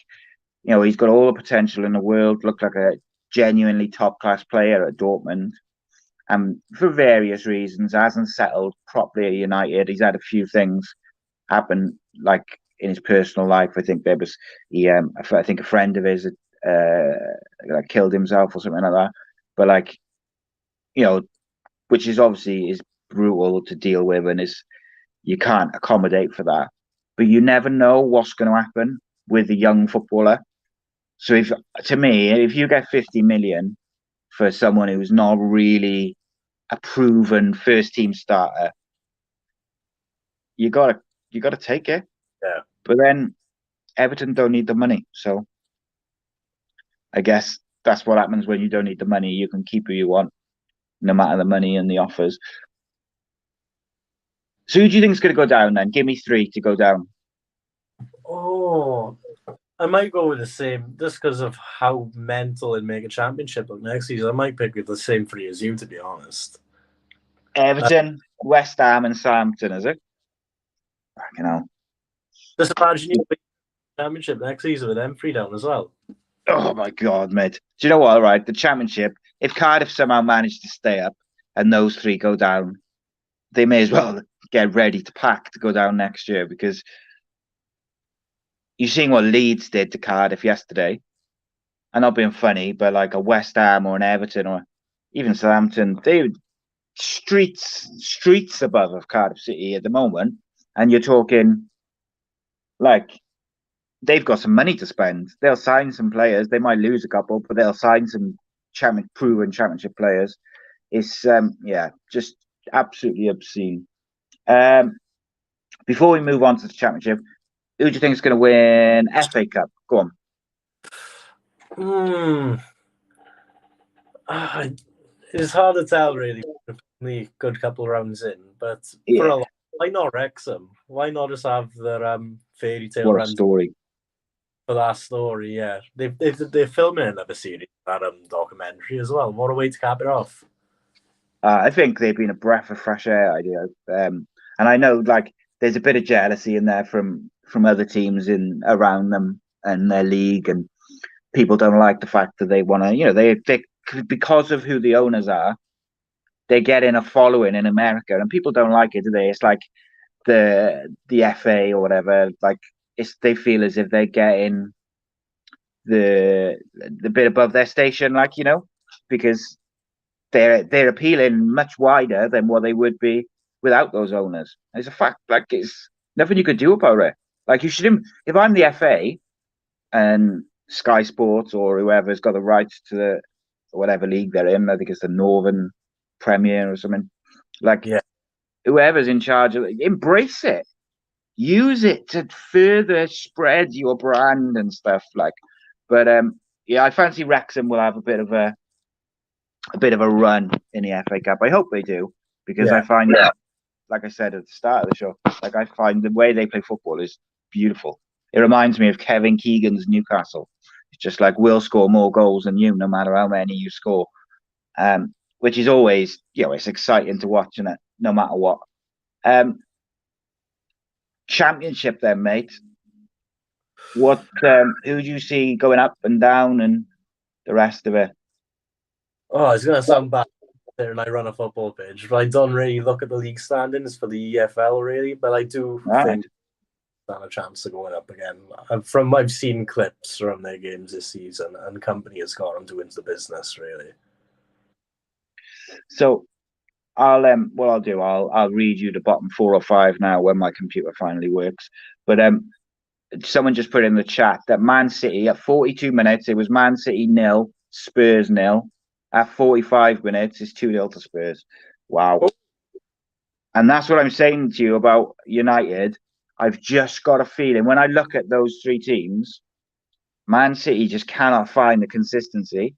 he's got all the potential in the world. Looked like a genuinely top class player at Dortmund, and for various reasons hasn't settled properly at United. He's had a few things happen, like in his personal life. I think there was I think a friend of his like killed himself or something like that. But like which is obviously is brutal to deal with, and you can't accommodate for that. But you never know what's going to happen with a young footballer. So to me, if you get 50 million for someone who's not really a proven first team starter, you gotta take it. Yeah. But then Everton don't need the money, so I guess that's what happens when you don't need the money. You can keep who you want, no matter the money and the offers. So who do you think is going to go down then? Give me 3 to go down. Oh, I might go with the same, just because of how mental and make a championship look next season. I might pick with the same 3 as you, to be honest. Everton, West Ham, and Southampton, is it? Fucking hell. Just imagine you win the championship next season with them 3 down as well. Oh my God, mate. Do you know what? All right, the championship, if Cardiff somehow manage to stay up and those 3 go down, they may as well get ready to pack to go down next year, because you've seen what Leeds did to Cardiff yesterday. I'm not being funny, but like a West Ham or an Everton or even Southampton, they streets above of Cardiff City at the moment. And you're talking like they've got some money to spend. They'll sign some players. They might lose a couple, but they'll sign some proven championship players. It's just absolutely obscene. Before we move on to the championship, who do you think is going to win FA Cup? Go on. It's hard to tell, really. The good couple rounds in, but for a lot, why not Wrexham? Why not just have their fairy tale What a run story for that story? Yeah, they're filming another series, that documentary as well. What a way to cap it off! I think they've been a breath of fresh air idea, and I know like there's a bit of jealousy in there from other teams in around them and their league, and people don't like the fact that they want to, they because of who the owners are, they get in a following in America, and people don't like it, do they? It's like the FA or whatever, like they feel as if they're getting the bit above their station, like because they're appealing much wider than what they would be without those owners. It's a fact. Like it's nothing you could do about it. Like you shouldn't. If I'm the FA and Sky Sports or whoever's got the rights to the whatever league they're in, I think it's the Northern Premier or something. Like whoever's in charge of it, embrace it. Use it to further spread your brand and stuff. Like, but I fancy Wrexham will have a bit of a run in the FA Cup. I hope they do, because I find like I said at the start of the show, like I find the way they play football is beautiful. It reminds me of Kevin Keegan's Newcastle. It's just like we'll score more goals than you, no matter how many you score. Which is always, it's exciting to watch, isn't it? No matter what. Championship then, mate. Who do you see going up and down and the rest of it? Oh, it's going to sound bad there, and I run a football page, but I don't really look at the league standings for the EFL, really, but I do think stand a chance of going up again. I've seen clips from their games this season, and the company has got them to into the business, really. So what I'll do, I'll read you the bottom 4 or 5 now when my computer finally works. But someone just put in the chat that Man City at 42 minutes, it was Man City 0, Spurs 0. At 45 minutes, it's 2-0 to Spurs. Wow. And that's what I'm saying to you about United. I've just got a feeling when I look at those 3 teams, Man City just cannot find the consistency.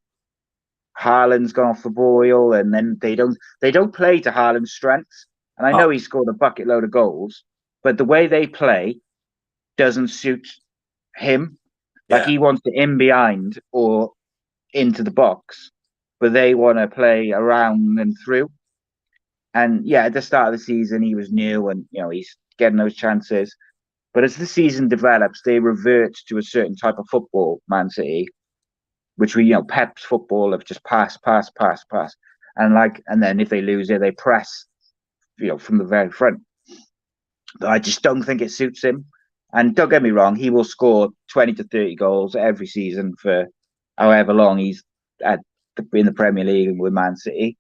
Haaland's gone off the boil, and then they don't play to Haaland's strengths. And I know he scored a bucket load of goals, but the way they play doesn't suit him. Like he wants to in behind or into the box, but they want to play around and through. And yeah, at the start of the season, he was new and, he's getting those chances. But as the season develops, they revert to a certain type of football, Man City, which Pep's football of just pass. And then if they lose it, they press, from the very front. But I just don't think it suits him. And don't get me wrong, he will score 20 to 30 goals every season for however long he's in the Premier League with Man City.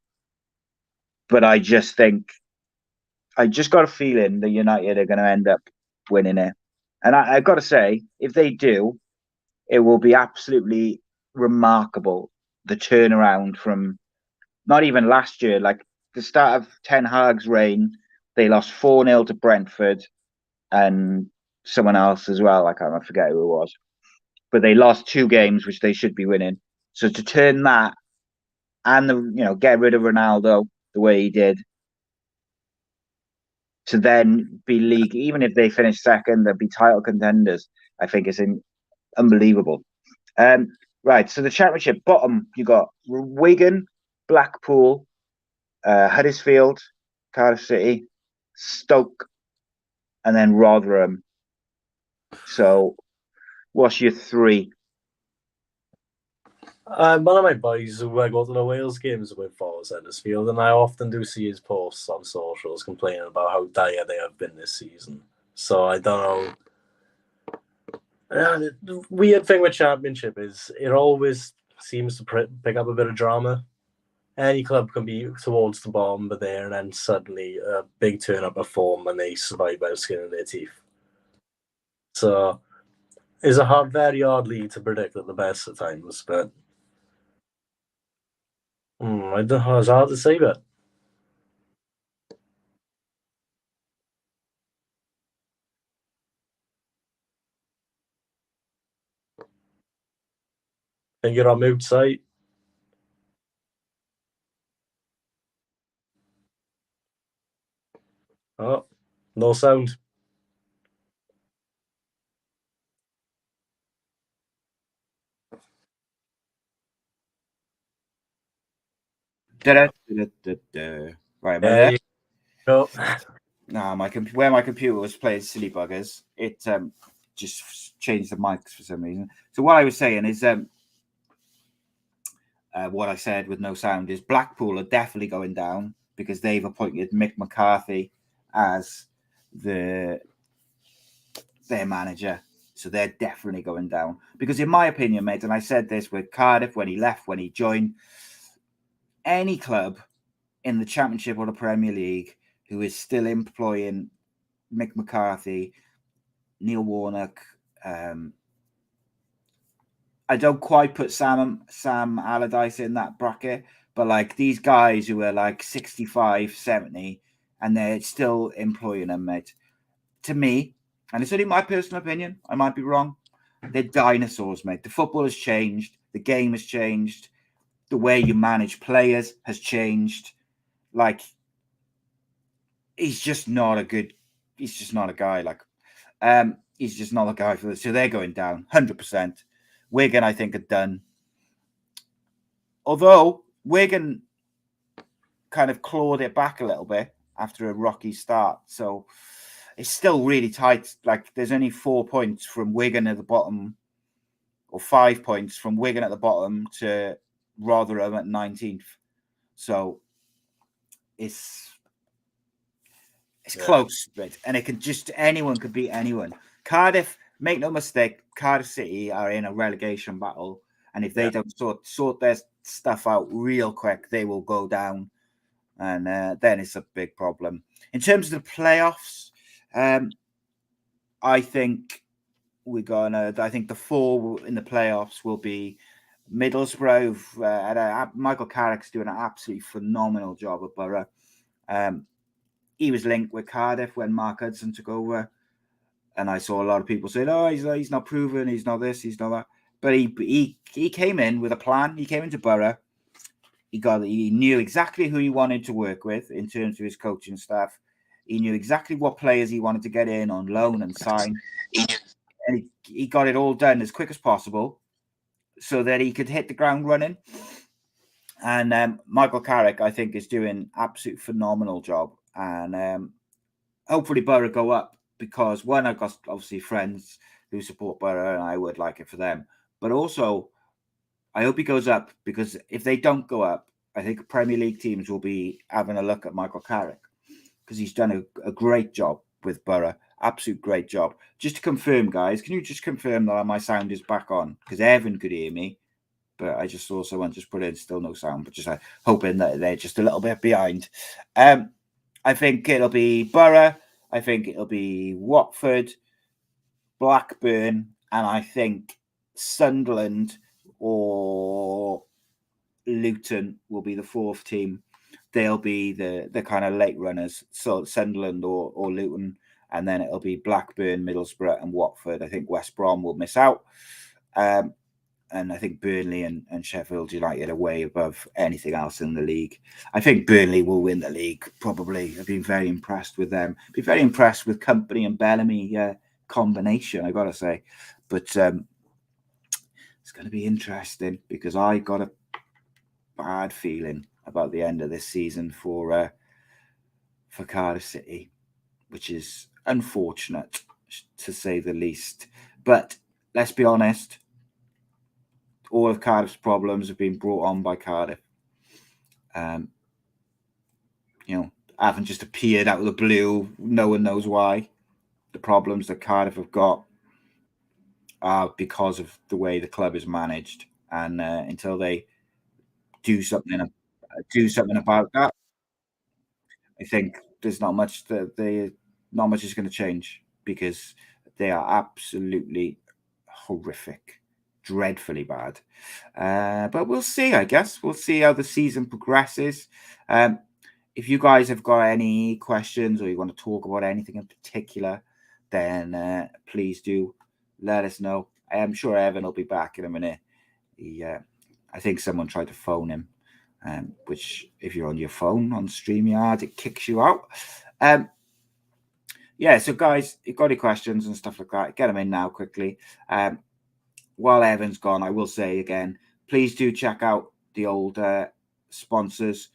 But I just got a feeling that United are going to end up winning it. And I've got to say, if they do, it will be absolutely remarkable, the turnaround from not even last year, like the start of Ten Hag's reign, they lost 4-0 to Brentford and someone else as well. I forget who it was. But they lost 2 games, which they should be winning. So to turn that and, get rid of Ronaldo the way he did, to then be league, even if they finish second, they'll be title contenders. I think it's unbelievable. Right, so the Championship bottom, you got Wigan, Blackpool, Huddersfield, Cardiff City, Stoke, and then Rotherham. So, what's your 3? One of my boys who go to the Wales games with follows Huddersfield, and I often do see his posts on socials complaining about how dire they have been this season. So I don't know. The weird thing with Championship is it always seems to pick up a bit of drama. Any club can be towards the bottom, but there, and then suddenly a big turn up of form and they survive by the skin of their teeth. So it's a very hard league to predict at the best of times, but I don't know. It's hard to say that. I think you're on mute, site. Oh, no sound. Right, am I there? Go. No, where my computer was playing silly buggers, it just changed the mics for some reason. So what I was saying is, what I said with no sound is Blackpool are definitely going down because they've appointed Mick McCarthy as their manager. So they're definitely going down. Because in my opinion, mate, and I said this with Cardiff when he left, when he joined, any club in the Championship or the Premier League who is still employing Mick McCarthy, Neil Warnock, I don't quite put Sam Allardyce in that bracket, but like these guys who are like 65, 70, and they're still employing them, mate. To me, and it's only my personal opinion, I might be wrong, they're dinosaurs, mate. The football has changed. The game has changed. The way you manage players has changed. Like, he's just not a guy. He's just not a guy for this. So they're going down 100%. Wigan, I think, are done. Although Wigan kind of clawed it back a little bit after a rocky start. So it's still really tight. Like, there's only 4 points from Wigan at the bottom, or 5 points from Wigan at the bottom to Rotherham at 19th. So it's close, right? And anyone could beat anyone. Cardiff, make no mistake, Cardiff City are in a relegation battle, and if they don't sort their stuff out real quick, they will go down, and then it's a big problem. In terms of the playoffs, I think I think the 4 in the playoffs will be Middlesbrough. Michael Carrick's doing an absolutely phenomenal job at Borough. He was linked with Cardiff when Mark Hudson took over. And I saw a lot of people saying, "Oh, he's not proven, he's not this, he's not that." But he came in with a plan. He came into Borough. He knew exactly who he wanted to work with in terms of his coaching staff. He knew exactly what players he wanted to get in on loan and sign. And he got it all done as quick as possible so that he could hit the ground running. And Michael Carrick, I think, is doing absolute phenomenal job. And hopefully Borough go up, because one, I've got obviously friends who support Borough, and I would like it for them. But also, I hope he goes up, because if they don't go up, I think Premier League teams will be having a look at Michael Carrick, because he's done a great job with Borough. Absolute great job. Just to confirm, guys, can you just confirm that my sound is back on? Because Evan could hear me, but I just also want to just put in still no sound, but just hoping that they're just a little bit behind. I think it'll be Borough. I think it'll be Watford, Blackburn, and I think Sunderland or Luton will be the fourth team. They'll be the kind of late runners. So Sunderland or Luton, and then it'll be Blackburn, Middlesbrough, and Watford. I think West Brom will miss out. And I think Burnley and Sheffield United are way above anything else in the league. I think Burnley will win the league, probably. I've been very impressed with them. Been very impressed with Company and Bellamy combination, I got to say. But it's going to be interesting, because I got a bad feeling about the end of this season for Cardiff City, which is unfortunate, to say the least. But let's be honest, all of Cardiff's problems have been brought on by Cardiff. Haven't just appeared out of the blue. No one knows why. The problems that Cardiff have got are because of the way the club is managed, and until they do something about that, I think there's not much not much is going to change, because they are absolutely horrific. Dreadfully bad. But we'll see, I guess. We'll see how the season progresses. If you guys have got any questions, or you want to talk about anything in particular, then please do let us know. I am sure Evan will be back in a minute. I think someone tried to phone him, which, if you're on your phone on StreamYard, it kicks you out. So guys, if you've got any questions and stuff like that, get them in now quickly. While Evan's gone, I will say again, please do check out the old sponsors.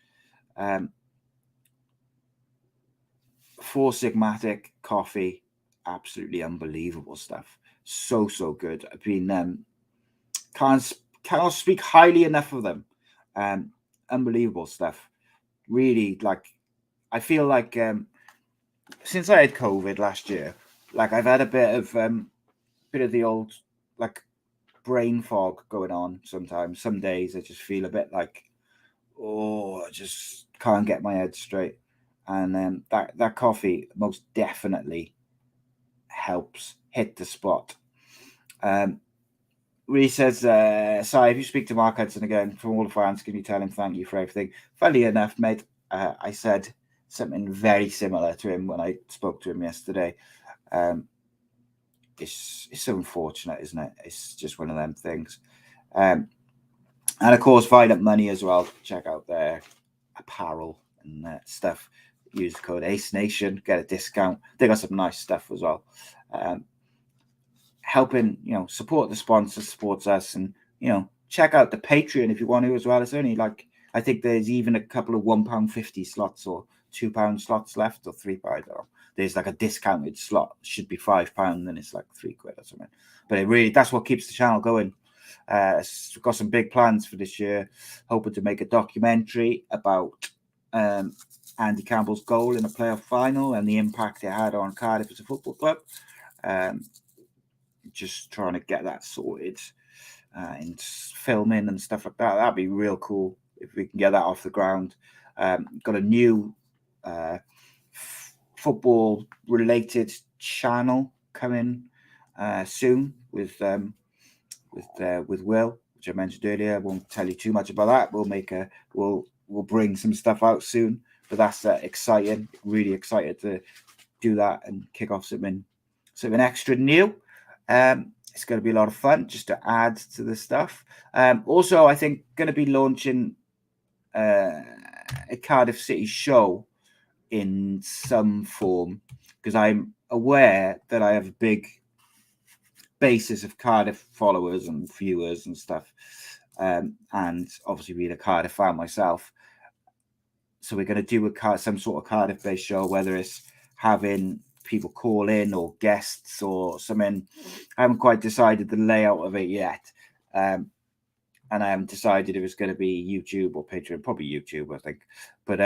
Four Sigmatic coffee, absolutely unbelievable stuff. So good. I've been cannot speak highly enough of them. Unbelievable stuff. Really, I feel like since I had COVID last year, I've had a bit of the old brain fog going on sometimes. Some days I just feel a bit I just can't get my head straight. And that coffee most definitely helps hit the spot. He says, if you speak to Mark Hudson again, from all the fans, can you tell him thank you for everything? Funny enough, mate, I said something very similar to him when I spoke to him yesterday. It's so unfortunate, isn't it? It's just one of them things. And of course, Violent Money as well. Check out their apparel and stuff. Use the code Ace Nation, get a discount. They got some nice stuff as well. Helping, support the sponsors, supports us, and check out the Patreon if you want to as well. It's only I think there's even a couple of £1.50 slots or £2 slots left, or £3. I don't know. There's a discounted slot, should be £5, and it's £3 or something. But that's what keeps the channel going. We've got some big plans for this year. Hoping to make a documentary about Andy Campbell's goal in a playoff final and the impact it had on Cardiff as a football club. Just trying to get that sorted and filming and stuff like that. That'd be real cool if we can get that off the ground. Got a new football related channel coming soon with Will, which I mentioned earlier. I won't tell you too much about that. We'll bring some stuff out soon, but that's exciting. Really excited to do that and kick off something extra new. It's going to be a lot of fun just to add to the stuff. Also, I think going to be launching a Cardiff City show in some form, because I'm aware that I have a big basis of Cardiff followers and viewers and stuff. and obviously being a Cardiff fan myself. So we're going to do some sort of Cardiff-based show, whether it's having people call in or guests or something. I haven't quite decided the layout of it yet. And I haven't decided if it's going to be YouTube or Patreon, probably YouTube, I think. But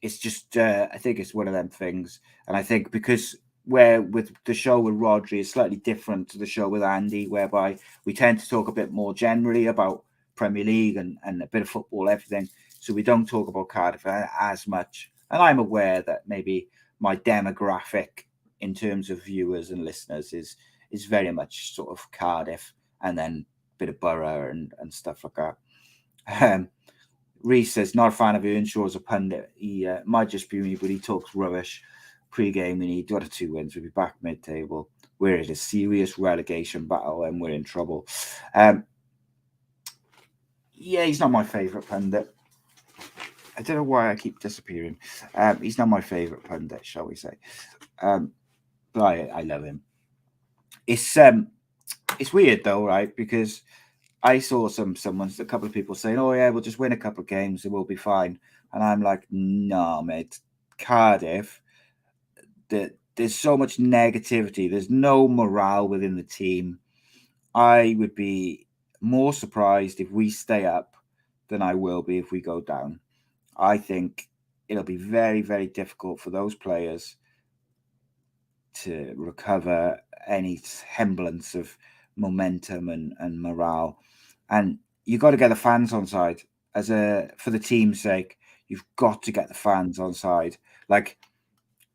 it's just, I think it's one of them things. And I think because with the show with Rhodri is slightly different to the show with Andy, whereby we tend to talk a bit more generally about Premier League and a bit of football, everything. So we don't talk about Cardiff as much. And I'm aware that maybe my demographic in terms of viewers and listeners is very much sort of Cardiff and then a bit of Borough and stuff like that. Reese says, not a fan of Earnshaw as a pundit. He might just be me, but he talks rubbish. Pre-game, we need 1 or 2 wins. We'll be back mid-table. We're in a serious relegation battle and we're in trouble. Yeah, he's not my favourite pundit. I don't know why I keep disappearing. He's not my favourite pundit, shall we say. But I love him. It's weird though, right? Because I saw a couple of people saying, "Oh yeah, we'll just win a couple of games and we'll be fine." And I'm like, "Nah, mate. Cardiff, there's so much negativity. There's no morale within the team. I would be more surprised if we stay up than I will be if we go down. I think it'll be very, very difficult for those players to recover any semblance of momentum and morale. And you've got to get the fans on side for the team's sake. You've got to get the fans on side. Like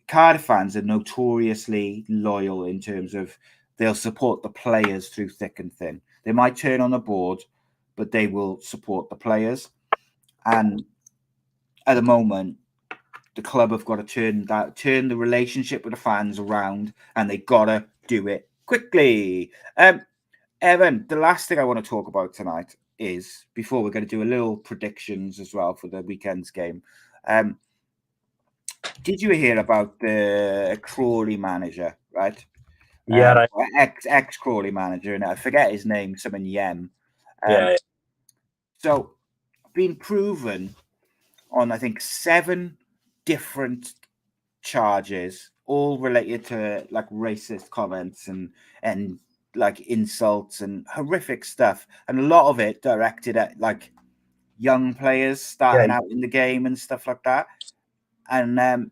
Cardiff fans are notoriously loyal in terms of they'll support the players through thick and thin. They might turn on the board, but they will support the players. And at the moment, the club have got to turn the relationship with the fans around, and they got to do it quickly. Evan, the last thing I want to talk about tonight is, before we're going to do a little predictions as well for the weekend's game. Did you hear about the Crawley manager, right? Yeah, ex Crawley manager, and I forget his name, something Yem. yeah. So, been proven on, I think, 7 different charges, all related to like racist comments and like insults and horrific stuff, and a lot of it directed at like young players starting out in the game and stuff like that. And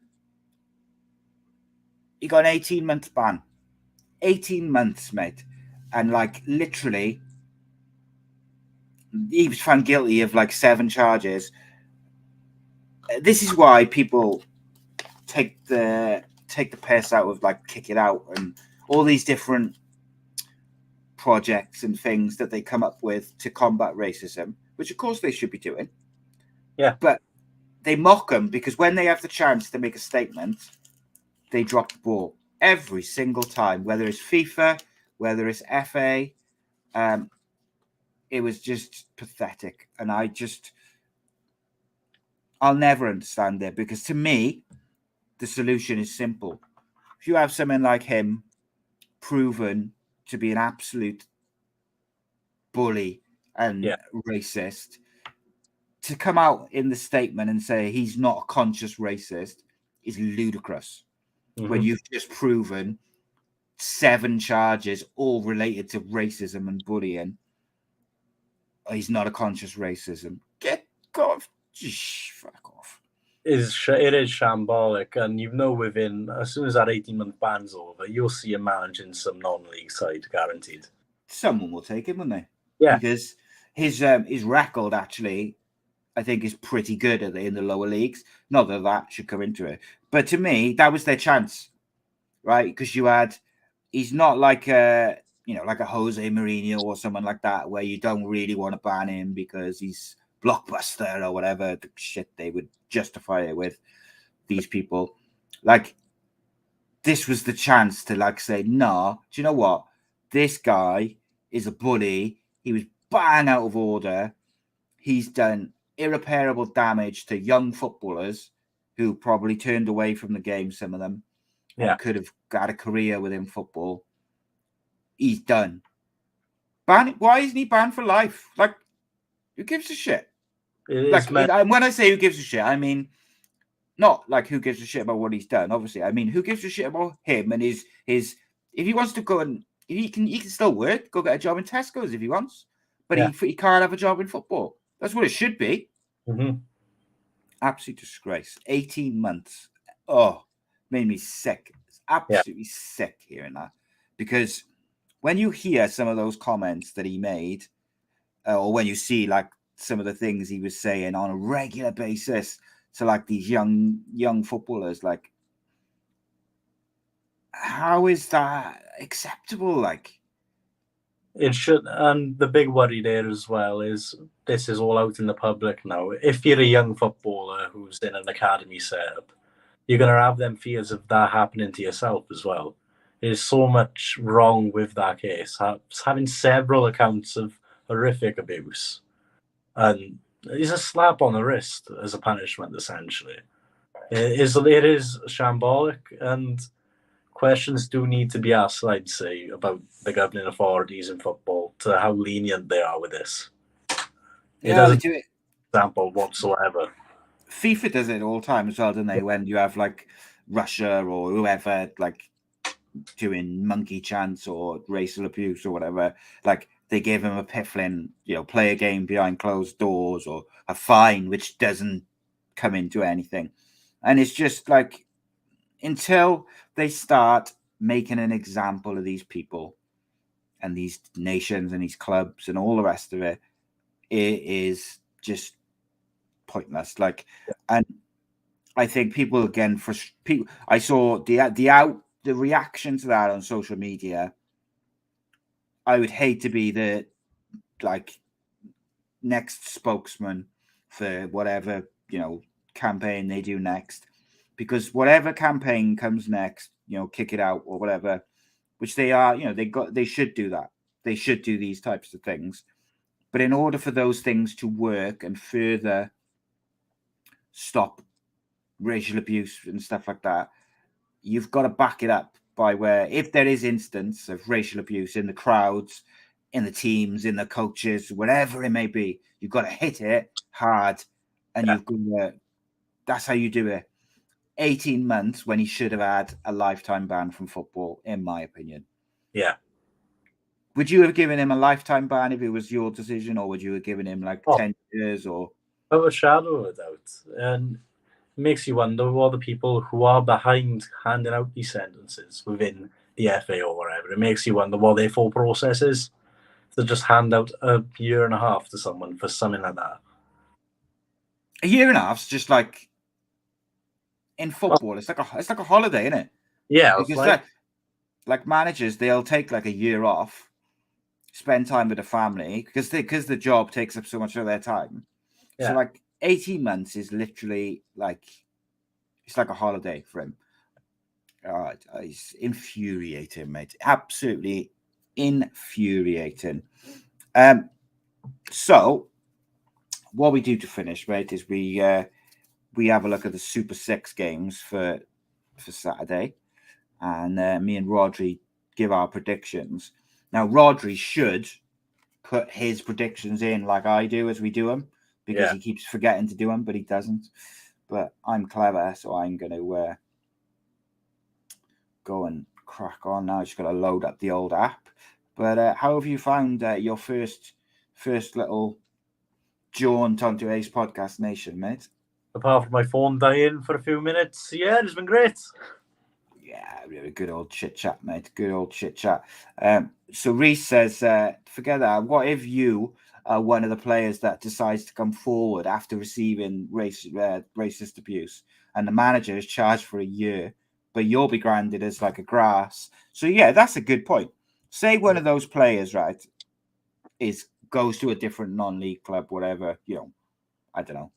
he got an 18-month ban. 18 months, mate. And like literally, he was found guilty of like 7 charges. This is why people take the piss out of like Kick It Out and all these different projects and things that they come up with to combat racism, which of course they should be doing. Yeah. But they mock them because when they have the chance to make a statement, they drop the ball every single time, whether it's FIFA, whether it's FA. It was just pathetic. And I'll never understand it, because to me, the solution is simple. If you have someone like him proven to be an absolute bully and racist, to come out in the statement and say he's not a conscious racist is ludicrous. Mm-hmm. When you've just proven 7 charges all related to racism and bullying. He's not a conscious racism. Fuck off. It is shambolic, and you know, within as soon as that 18-month ban's over, you'll see him managing some non-league side, guaranteed. Someone will take him, won't they? Yeah, because his record actually, I think, is pretty good in the lower leagues. Not that should come into it, but to me, that was their chance, right? Because he's not like a Jose Mourinho or someone like that, where you don't really want to ban him because he's blockbuster or whatever the shit they would justify it with. These people, like, this was the chance to like say, no, do you know what? This guy is a bully. He was bang out of order. He's done irreparable damage to young footballers who probably turned away from the game, some of them, and could have got a career within football. He's done. Why isn't he banned for life? Like, Who gives a shit? It is When I say who gives a shit, I mean not like who gives a shit about what he's done. Obviously, I mean who gives a shit about him and his. If he wants to go and he can still work, go get a job in Tesco's if he wants, but he can't have a job in football. That's what it should be. Mm-hmm. Absolute disgrace. 18 months. Oh, made me sick. It's absolutely sick hearing that, because when you hear some of those comments that he made, or when you see like some of the things he was saying on a regular basis to like these young footballers, like how is that acceptable? Like it should, and the big worry there as well is this is all out in the public now. If you're a young footballer who's in an academy setup, you're going to have them fears of that happening to yourself as well. There's so much wrong with that case. Having several accounts of horrific abuse, and it's a slap on the wrist as a punishment, essentially. It is shambolic, and questions do need to be asked, I'd say, about the governing authorities in football to how lenient they are with this. It doesn't do it. Example whatsoever. FIFA does it all the time as well, don't they? When you have like Russia or whoever like doing monkey chants or racial abuse or whatever, like they give him a piffling, play a game behind closed doors or a fine, which doesn't come into anything. And it's just like, until they start making an example of these people and these nations and these clubs and all the rest of it, it is just pointless. Like, and I think people again, I saw the reaction to that on social media. I would hate to be the next spokesman for whatever campaign they do next, because whatever campaign comes next, kick it out or whatever, which they are, they should do that. They should do these types of things. But in order for those things to work and further stop racial abuse and stuff like that, you've got to back it up by where, if there is instance of racial abuse in the crowds, in the teams, in the coaches, whatever it may be, you've got to hit it hard, and you've got to, that's how you do it. 18 months when he should have had a lifetime ban from football, in my opinion. Yeah. Would you have given him a lifetime ban if it was your decision, or would you have given him 10 years or? Without a shadow of a doubt. And it makes you wonder what the people who are behind handing out these sentences within the FA or whatever. It makes you wonder what their full process is to just hand out a year and a half to someone for something like that. A year and a half's just like in football. It's like a holiday, isn't it? Yeah, because like managers, they'll take like a year off, spend time with the family because the job takes up so much of their time. Yeah. So like 18 months is literally like, it's like a holiday for him. It's infuriating, mate. Absolutely infuriating. So what we do to finish, mate, is we have a look at the Super 6 games for Saturday, and me and Rhodri give our predictions. Now, Rhodri should put his predictions in like I do as we do them, because he keeps forgetting to do them, but he doesn't. But I'm clever, so I'm going to go and crack on now. Just got to load up the old app. But how have you found your first little jaunt onto Ace Podcast Nation, mate? Apart from my phone dying for a few minutes, yeah, it's been great. Yeah, really good old chit chat, mate. Good old chit chat. So Reese says, forget that. What if you are one of the players that decides to come forward after receiving racist abuse, and the manager is charged for a year, but you'll be grounded as like a grass? So yeah, that's a good point. Say one of those players, right, goes to a different non-league club, whatever, I don't know,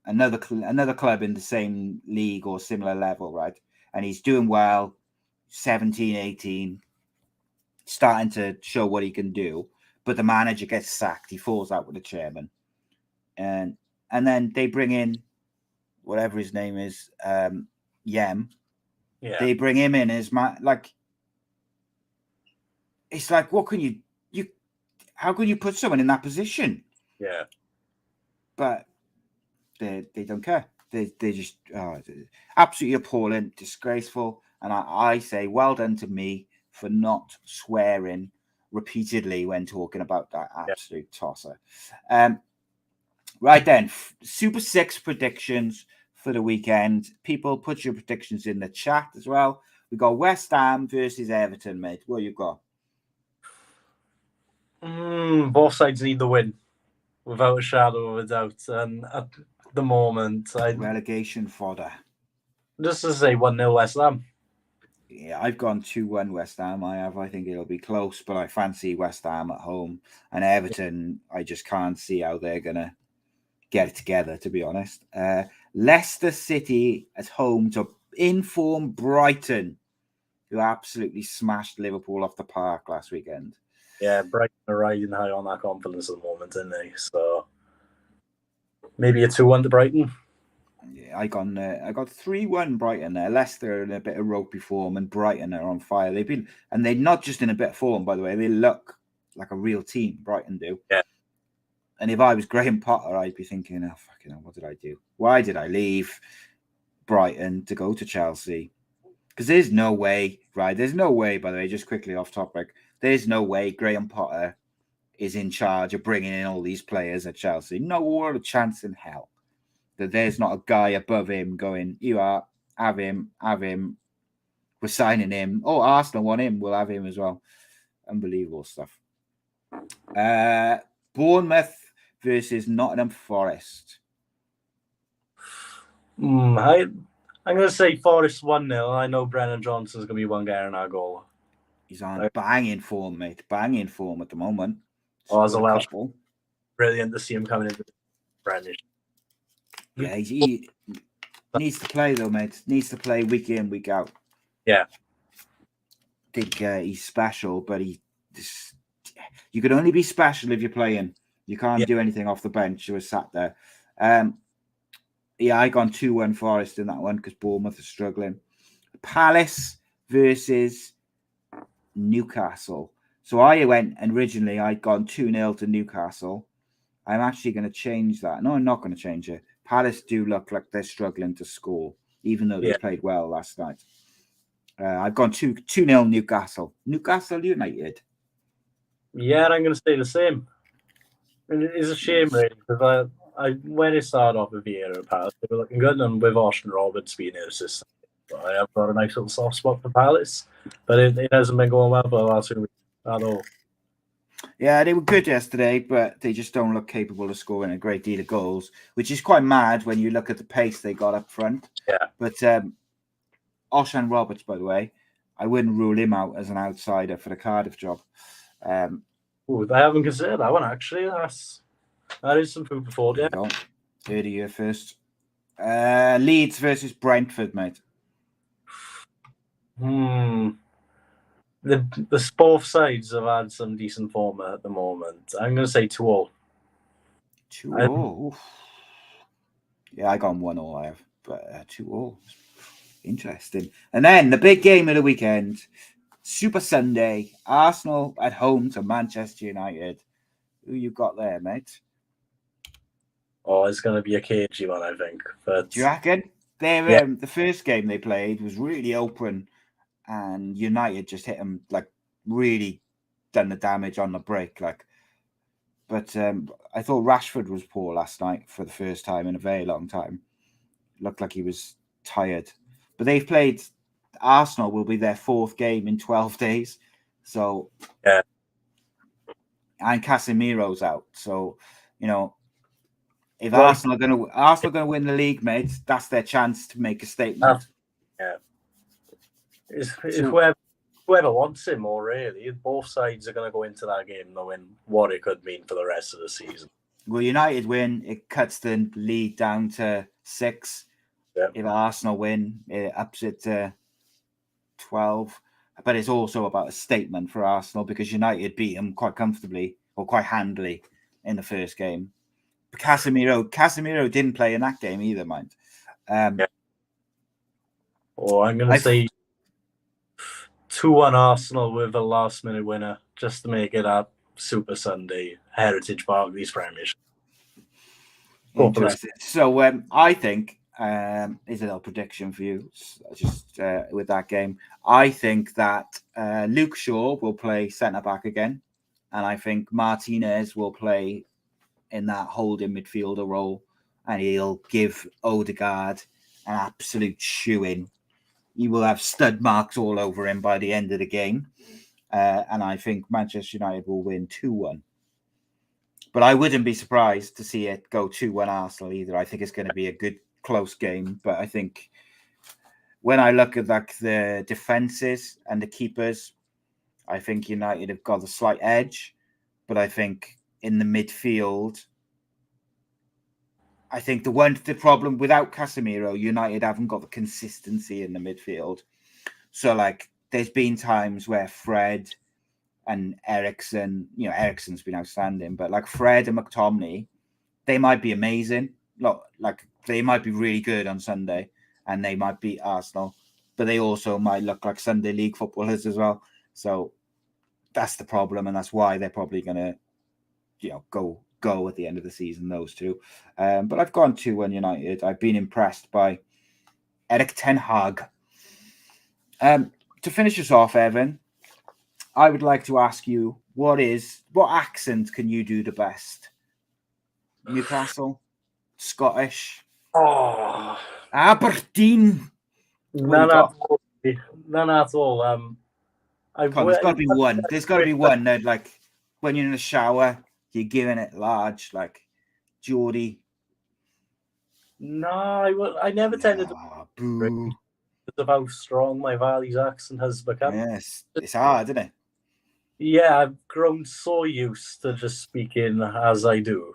another club in the same league or similar level, right? And he's doing well, 17, 18, starting to show what he can do. But the manager gets sacked. He falls out with the chairman. And then they bring in whatever his name is, Yem. Yeah. They bring him in as it's like, what can you how can you put someone in that position? Yeah. but they don't care. They just absolutely appalling, disgraceful. And I say, well done to me for not swearing repeatedly when talking about that absolute tosser. Right then, Super 6 predictions for the weekend. People, put your predictions in the chat as well. We got West Ham versus Everton, mate. What you got? Both sides need the win, without a shadow of a doubt. And at the moment, relegation fodder. Just to say 1-0 West Ham. Yeah, I've gone 2-1 West Ham. I think it'll be close, but I fancy West Ham at home. And Everton, I just can't see how they're going to get it together, to be honest. Leicester City at home to inform Brighton, who absolutely smashed Liverpool off the park last weekend. Yeah, Brighton are riding high on that confidence at the moment, aren't they? So maybe a 2-1 to Brighton. Yeah, I got 3-1 Brighton there. Leicester are in a bit of ropey form, and Brighton are on fire. They're not just in a bit of form, by the way. They look like a real team. Brighton do. Yeah. And if I was Graham Potter, I'd be thinking, oh, fucking hell, what did I do? Why did I leave Brighton to go to Chelsea? Because there's no way, right? There's no way, by the way, just quickly off topic, there's no way Graham Potter is in charge of bringing in all these players at Chelsea. No chance in hell that there's not a guy above him going, you are, have him, we're signing him. Oh, Arsenal want him, we'll have him as well. Unbelievable stuff. Bournemouth versus Nottingham Forest. I'm going to say Forest 1-0. I know Brennan Johnson's going to be one guy in our goal. He's on banging form, mate. Banging form at the moment. As a Welsh, brilliant to see him coming into Brennan. Yeah, he needs to play though, mate. Needs to play week in, week out. Yeah. I think he's special, but you can only be special if you're playing. You can't do anything off the bench. You were sat there. I gone 2-1 Forest in that one because Bournemouth is struggling. Palace versus Newcastle. So I went, and originally I'd gone 2-0 to Newcastle. I'm actually going to change that. No, I'm not going to change it. Palace do look like they're struggling to score, even though they played well last night. I've gone 2-0 Newcastle. Newcastle United. Yeah, I'm going to say the same. And it is a shame, really, because when it started off with Vieira and Palace, they were looking good, and with Austin Roberts being their assistant, I have got a nice little soft spot for Palace, but it hasn't been going well for the last 2 weeks at all. Yeah, they were good yesterday, but they just don't look capable of scoring a great deal of goals, which is quite mad when you look at the pace they got up front. Yeah. But Austin Roberts, by the way, I wouldn't rule him out as an outsider for the Cardiff job. I haven't considered that one, actually. That is some food for thought, yeah. Heard of you first. Leeds versus Brentford, mate. The both sides have had some decent form at the moment. I'm going to say 2-2. 2-2. Yeah, I got 1-1. I have, but 2-2. Interesting. And then the big game of the weekend, Super Sunday, Arsenal at home to Manchester United. Who you got there, mate? Oh, it's going to be a cagey one, I think. But do you reckon? The first game they played was really open, and United just hit them, like, really done the damage on the break. But I thought Rashford was poor last night for the first time in a very long time. Looked like he was tired. But they've played, Arsenal will be their fourth game in 12 days. So, yeah. And Casemiro's out. So, if Arsenal are going to win the league, mate, that's their chance to make a statement. Yeah. Whoever wants him, or really, both sides are going to go into that game knowing what it could mean for the rest of the season. Well, United win, it cuts the lead down to 6. Yeah. If Arsenal win, it ups it to 12. But it's also about a statement for Arsenal because United beat them quite comfortably or quite handily in the first game. But Casemiro didn't play in that game either, mind. Yeah. Oh, I'm going to say 2-1 Arsenal with a last-minute winner just to make it a Super Sunday Heritage Barclays Premiership. Interesting. So I think is a little prediction for you, just with that game. I think that Luke Shaw will play centre back again, and I think Martinez will play in that holding midfielder role, and he'll give Odegaard an absolute shoe-in. He will have stud marks all over him by the end of the game, and I think Manchester United will win 2-1. But I wouldn't be surprised to see it go 2-1 Arsenal either. I think it's going to be a good, close game. But I think when I look at like the defenses and the keepers, I think United have got a slight edge. But I think in the midfield, I think the problem without Casemiro, United haven't got the consistency in the midfield. So like there's been times where Fred and Eriksen, Eriksen's been outstanding, but like Fred and McTominay, they might be amazing. Like they might be really good on Sunday and they might beat Arsenal, but they also might look like Sunday league footballers as well. So that's the problem, and that's why they're probably going to, go at the end of the season, those two. But I've gone 2-1 United. I've been impressed by Erik ten Hag. To finish us off, Evan, I would like to ask you, what accent can you do the best? Newcastle? Scottish? Oh, Aberdeen? none at all. There's got to be one. There's got to be one that, like, when you're in the shower, you're giving it large, like Geordie. No, I never tended to boo. because of how strong my Valley's accent has become. Yes, it's hard, isn't it? Yeah, I've grown so used to just speaking as I do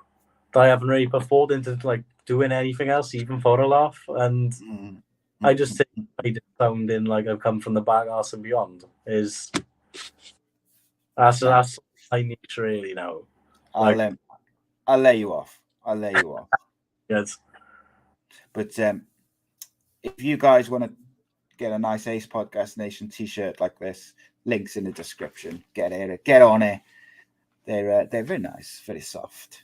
that I haven't really performed into like doing anything else, even for a laugh. And I just think I did sounding like I've come from the back arse and beyond. That's my niche really now. I'll lay you off. Yes. But if you guys want to get a nice Ace Podcast Nation t-shirt like this, links in the description. Get on it. They're very nice, very soft.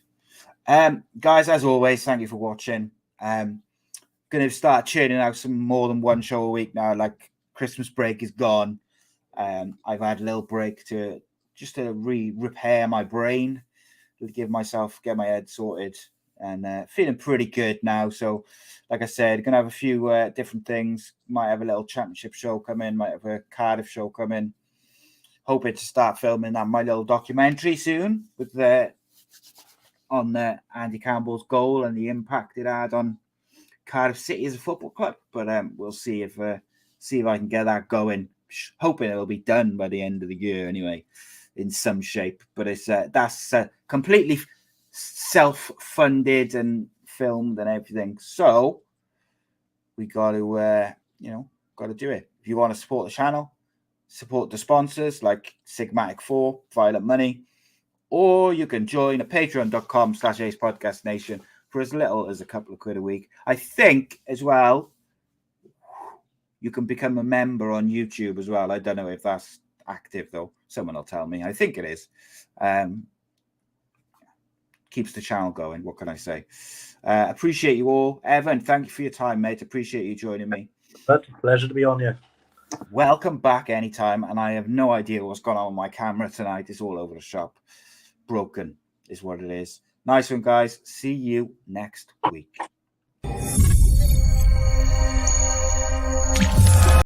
Guys, as always, thank you for watching. Going to start churning out some more than one show a week now. Like Christmas break is gone. I've had a little break to repair my brain, to get my head sorted, and feeling pretty good now. So, like I said, gonna have a few different things. Might have a little championship show come in. Might have a Cardiff show come in. Hoping to start filming my little documentary soon with on Andy Campbell's goal and the impact it had on Cardiff City as a football club. But we'll see if I can get that going. Hoping it'll be done by the end of the year anyway, in some shape. But it's that's completely self-funded and filmed and everything. So we got to do it. If you want to support the channel, support the sponsors like Sigmatic 4, Violet Money, or you can join at patreon.com/Ace Podcast Nation for as little as a couple of quid a week. I think as well, you can become a member on YouTube as well. I don't know if that's active though. Someone will tell me. I think it is. Keeps the channel going. What can I say? Appreciate you all. Evan, thank you for your time, mate. Appreciate you joining me. Pleasure to be on here. Welcome back anytime. And I have no idea what's going on with my camera tonight. It's all over the shop. Broken is what it is. Nice one, guys. See you next week.